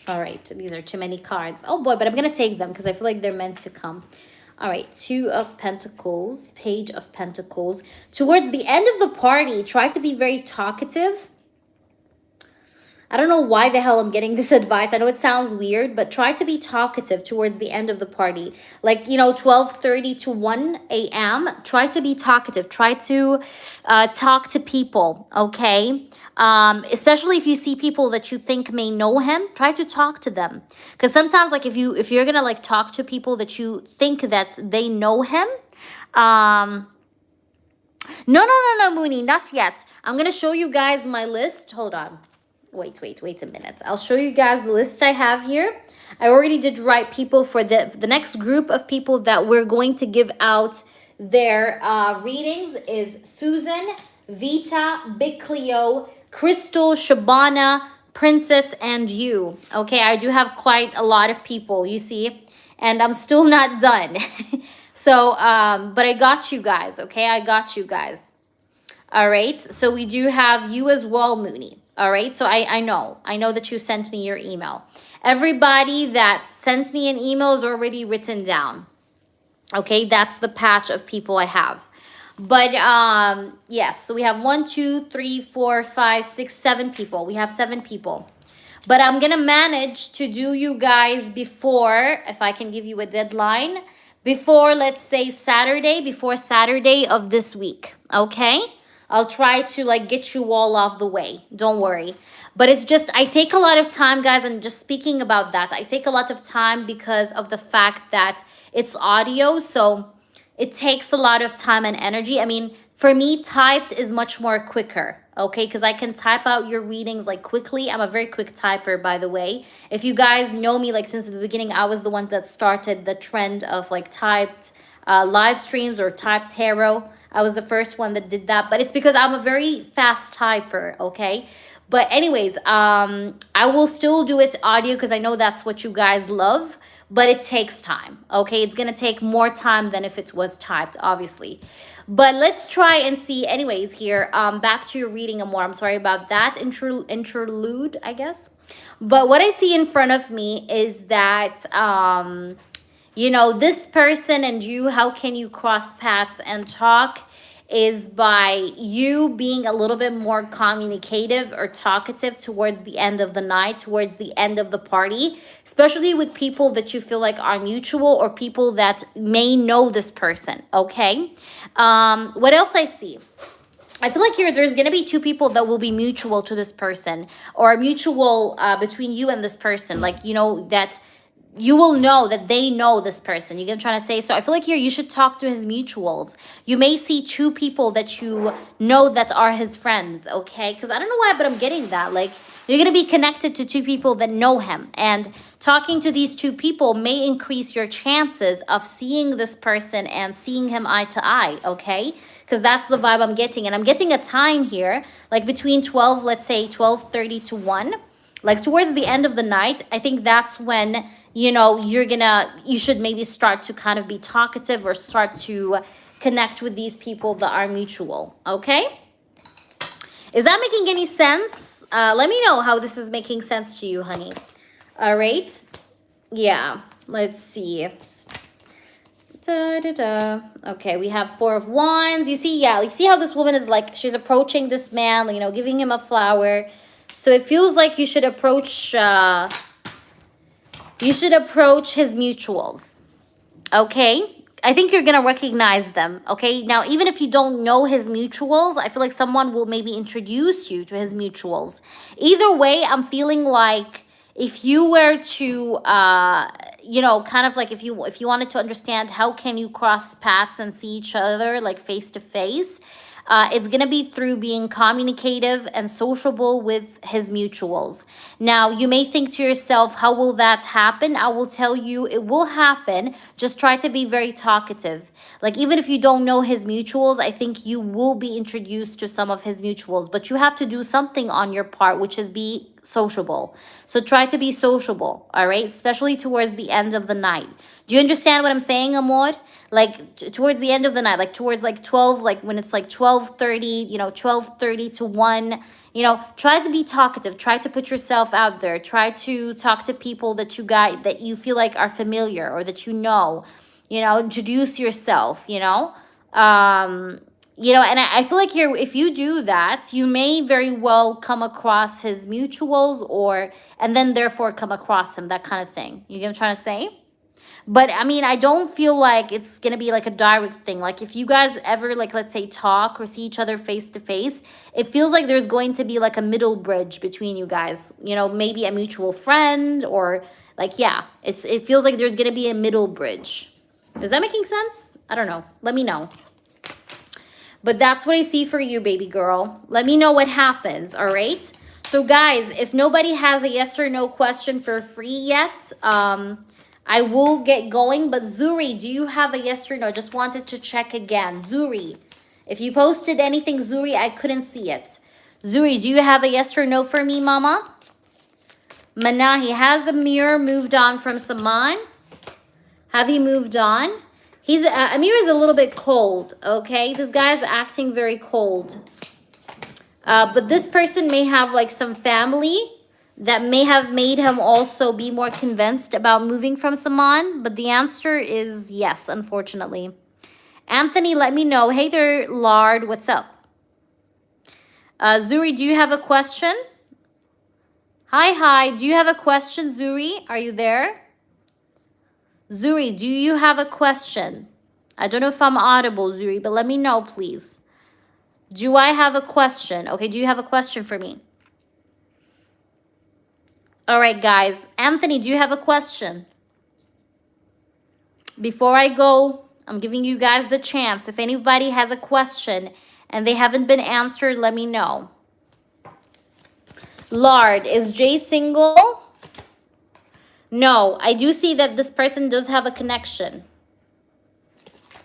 All right, these are too many cards. Oh boy, but I'm going to take them because I feel like they're meant to come. All right, Two of Pentacles, Page of Pentacles. Towards the end of the party, try to be very talkative. I don't know why the hell I'm getting this advice. I know it sounds weird, but try to be talkative towards the end of the party. Like, you know, 12:30 to 1 a.m. Try to be talkative. Try to talk to people, okay? Especially if you see people that you think may know him, try to talk to them. Because sometimes, like, if you're going to, like, talk to people that you think that they know him, no, Mooney, not yet. I'm going to show you guys my list. Hold on. Wait a minute. I'll show you guys the list I have here. I already did write people for the next group of people that we're going to give out their readings is Susan, Vita, Big Cleo, Crystal, Shabana, Princess, and you. Okay, I do have quite a lot of people, you see, and I'm still not done. So, but I got you guys, okay? I got you guys. All right, so we do have you as well, Mooney. All right, so I know that you sent me your email. Everybody that sends me an email is already written down. Okay, that's the patch of people I have. But yes, so we have 1, 2, 3, 4, 5, 6, 7 people. We have 7 people. But I'm gonna manage to do you guys before, if I can give you a deadline, before, let's say, Saturday, before Saturday of this week, okay? I'll try to like get you all off the way. Don't worry. But it's just, I take a lot of time, guys, and just speaking about that, I take a lot of time because of the fact that it's audio, so it takes a lot of time and energy. I mean, for me, typed is much more quicker, okay? Because I can type out your readings like quickly. I'm a very quick typer, by the way. If you guys know me, like since the beginning, I was the one that started the trend of like typed live streams or typed tarot. I was the first one that did that, but it's because I'm a very fast typer, okay? But anyways, I will still do it audio because I know that's what you guys love, but it takes time, okay? It's gonna take more time than if it was typed, obviously. But let's try and see anyways here. Back to your reading, Amor. I'm sorry about that interlude, I guess. But what I see in front of me is that, you know, this person and you, how can you cross paths and talk is by you being a little bit more communicative or talkative towards the end of the night, towards the end of the party, especially with people that you feel like are mutual or people that may know this person, okay? What else I see? I feel like there's going to be 2 people that will be mutual to this person or mutual between you and this person. Like, you know, that you will know that they know this person. You get what I'm trying to say? So I feel like here you should talk to his mutuals. You may see 2 people that you know that are his friends, okay? Because I don't know why, but I'm getting that. Like, you're going to be connected to 2 people that know him. And talking to these 2 people may increase your chances of seeing this person and seeing him eye to eye, okay? Because that's the vibe I'm getting. And I'm getting a time here, like between 12, let's say 12:30 to 1. Like towards the end of the night, I think that's when, you know, you should maybe start to kind of be talkative or start to connect with these people that are mutual, okay? Is that making any sense? Let me know how this is making sense to you, honey. All right? Yeah, let's see. Okay, we have 4 of Wands. You see, yeah, you see how this woman is like, she's approaching this man, you know, giving him a flower. So it feels like you should approach his mutuals, okay? I think you're going to recognize them, okay? Now, even if you don't know his mutuals, I feel like someone will maybe introduce you to his mutuals. Either way, I'm feeling like if you were to, you know, kind of like if you wanted to understand how can you cross paths and see each other like face to face, it's going to be through being communicative and sociable with his mutuals. Now, you may think to yourself, how will that happen? I will tell you it will happen. Just try to be very talkative. Like, even if you don't know his mutuals, I think you will be introduced to some of his mutuals. But you have to do something on your part, which is be sociable. So try to be sociable, all right? Especially towards the end of the night. Do you understand what I'm saying, Amor? Like towards the end of the night, like towards like 12, like when it's like 12:30, you know, 12:30 to 1, you know, try to be talkative. Try to put yourself out there. Try to talk to people that you feel like are familiar or that you know, introduce yourself, and I feel like if you do that, you may very well come across his mutuals and then therefore come across him, that kind of thing. You get what I'm trying to say? But I mean, I don't feel like it's going to be like a direct thing. Like if you guys ever, like, let's say talk or see each other face to face, it feels like there's going to be like a middle bridge between you guys, maybe a mutual friend or like, yeah, it feels like there's going to be a middle bridge. Is that making sense? I don't know. Let me know. But that's what I see for you, baby girl. Let me know what happens, all right? So guys, if nobody has a yes or no question for free yet, I will get going. But Zuri, do you have a yes or no? Just wanted to check again. Zuri, if you posted anything, Zuri, I couldn't see it. Zuri, do you have a yes or no for me, mama? Manahi, has Amir moved on from Saman? Have he moved on? Amir is a little bit cold, okay? This guy's acting very cold. But this person may have like some family that may have made him also be more convinced about moving from Saman. But the answer is yes, unfortunately. Anthony, let me know. Hey there, Lard. What's up? Zuri, do you have a question? Hi. Do you have a question, Zuri? Are you there? Zuri, do you have a question? I don't know if I'm audible, Zuri, but let me know, please. Do I have a question? Okay, do you have a question for me? All right, guys. Anthony, do you have a question? Before I go, I'm giving you guys the chance. If anybody has a question and they haven't been answered, let me know. Lard, is Jay single? No, I do see that this person does have a connection.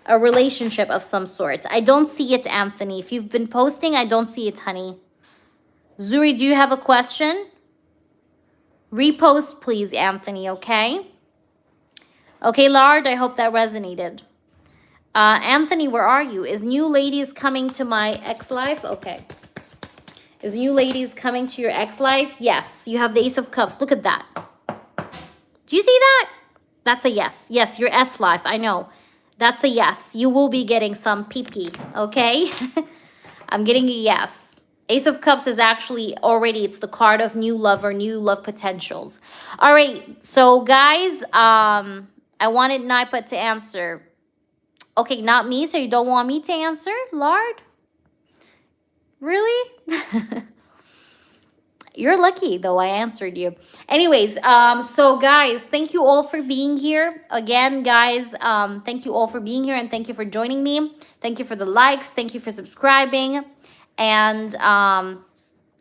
A relationship of some sort. I don't see it, Anthony. If you've been posting, I don't see it, honey. Zuri, do you have a question? Repost, please, Anthony, okay? Okay, Lard, I hope that resonated. Anthony, where are you? Is new ladies coming to my ex life? Okay. Is new ladies coming to your ex life? Yes, you have the Ace of Cups. Look at that. Do you see that? That's a yes. Yes, your S life, I know. That's a yes. You will be getting some pee-pee, okay? I'm getting a yes. Ace of Cups is actually already, it's the card of new love or new love potentials. All right, so guys, I wanted Naipa to answer. Okay, not me, so you don't want me to answer, Lard? Really? You're lucky, though, I answered you. Anyways, so guys, thank you all for being here. Again, guys, thank you all for being here and thank you for joining me. Thank you for the likes. Thank you for subscribing. And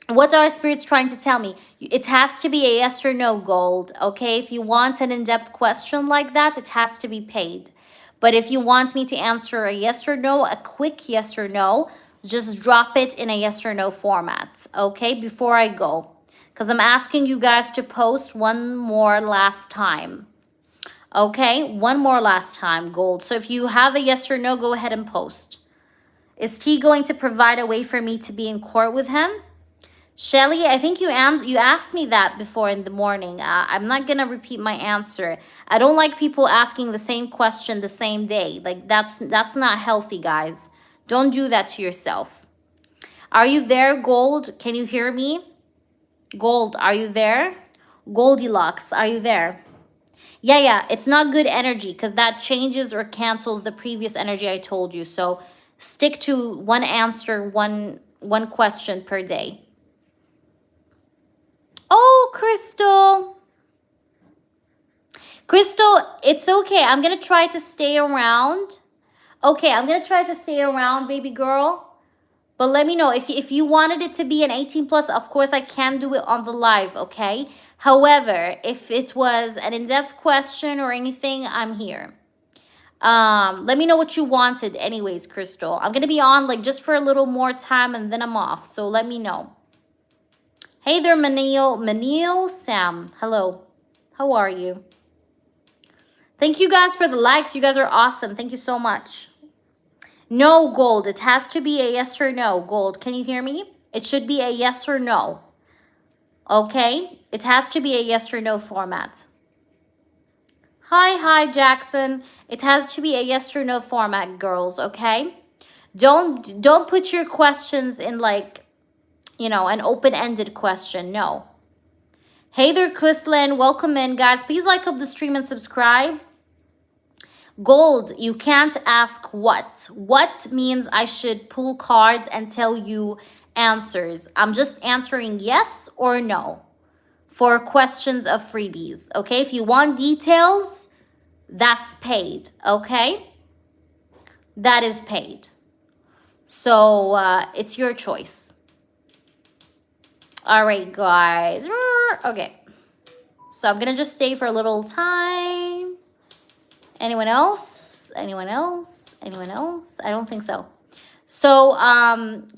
what are spirits trying to tell me? It has to be a yes or no, Gold, okay? If you want an in-depth question like that, it has to be paid. But if you want me to answer a yes or no, a quick yes or no, just drop it in a yes or no format, okay, before I go. Because I'm asking you guys to post one more last time. Okay, one more last time, Gold. So if you have a yes or no, go ahead and post. Is T going to provide a way for me to be in court with him? Shelly, I think you asked me that before in the morning. I'm not going to repeat my answer. I don't like people asking the same question the same day. Like, that's not healthy, guys. Don't do that to yourself. Are you there, Gold? Can you hear me? Gold, are you there? Goldilocks, are you there? Yeah, it's not good energy because that changes or cancels the previous energy I told you. So stick to one answer, one question per day. Oh, Crystal. Crystal, it's okay. I'm going to try to stay around. Okay, I'm going to try to stay around, baby girl. But let me know. If you wanted it to be an 18+, of course, I can do it on the live, okay? However, if it was an in-depth question or anything, I'm here. Let me know what you wanted anyways, Crystal. I'm going to be on like just for a little more time and then I'm off. So let me know. Hey there, Manil Sam. Hello. How are you? Thank you guys for the likes. You guys are awesome. Thank you so much. No, Gold. It has to be a yes or no. Gold, can you hear me? It should be a yes or no. Okay? It has to be a yes or no format. Hi, Jackson. It has to be a yes or no format, girls, okay? Don't put your questions in like, you know, an open-ended question. No. Hey there, Chrislyn. Welcome in, guys. Please like up the stream and subscribe. Gold, you can't ask what. What means I should pull cards and tell you answers. I'm just answering yes or no for questions of freebies, okay? If you want details, that's paid, okay? That is paid. So it's your choice. All right, guys. Okay. So I'm going to just stay for a little time. Anyone else? Anyone else? Anyone else? I don't think so. So,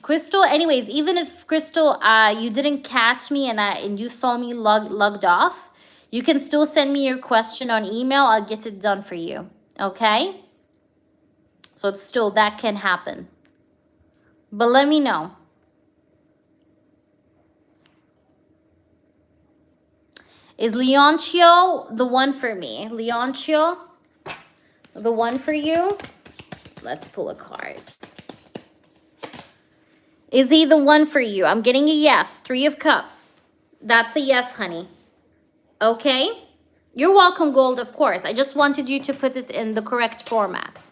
Crystal, anyways, even if, Crystal, you didn't catch me and you saw me logged off, you can still send me your question on email. I'll get it done for you. Okay? So it's still, that can happen. But let me know. Is Leoncio the one for me? Leoncio, the one for you? Let's pull a card. Is he the one for you? I'm getting a yes. 3 of Cups. That's a yes, honey. Okay? You're welcome, Gold, of course. I just wanted you to put it in the correct format.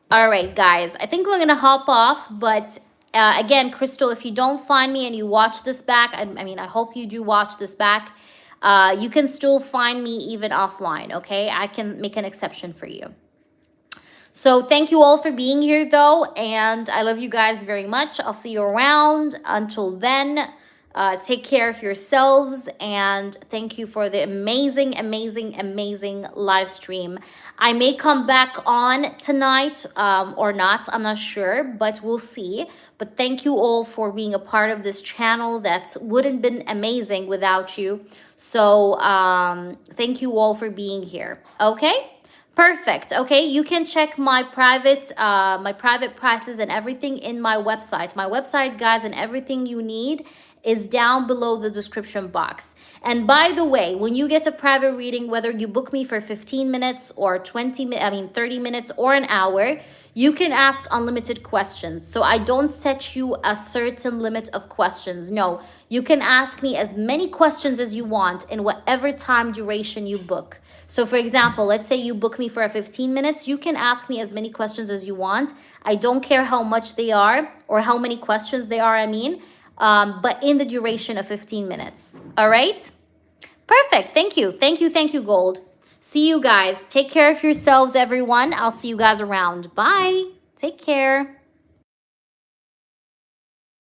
All right, guys. I think we're going to hop off. But again, Crystal, if you don't find me and you watch this back, I mean, I hope you do watch this back. You can still find me even offline, okay? I can make an exception for you. So thank you all for being here, though, and I love you guys very much. I'll see you around. Until then, take care of yourselves, and thank you for the amazing, amazing, amazing live stream. I may come back on tonight or not. I'm not sure, but we'll see. But thank you all for being a part of this channel. That wouldn't been amazing without you. So thank you all for being here. Okay? Perfect. Okay, you can check my private prices and everything in my website. My website, guys, and everything you need is down below the description box. And by the way, when you get a private reading, whether you book me for 15 minutes or 30 minutes or an hour, you can ask unlimited questions. So I don't set you a certain limit of questions. No, you can ask me as many questions as you want in whatever time duration you book. So for example, let's say you book me for 15 minutes, you can ask me as many questions as you want. I don't care how much they are or how many questions they are, but in the duration of 15 minutes. All right? Perfect. Thank you. Thank you. Thank you, Gold. See you guys. Take care of yourselves, everyone. I'll see you guys around. Bye. Take care.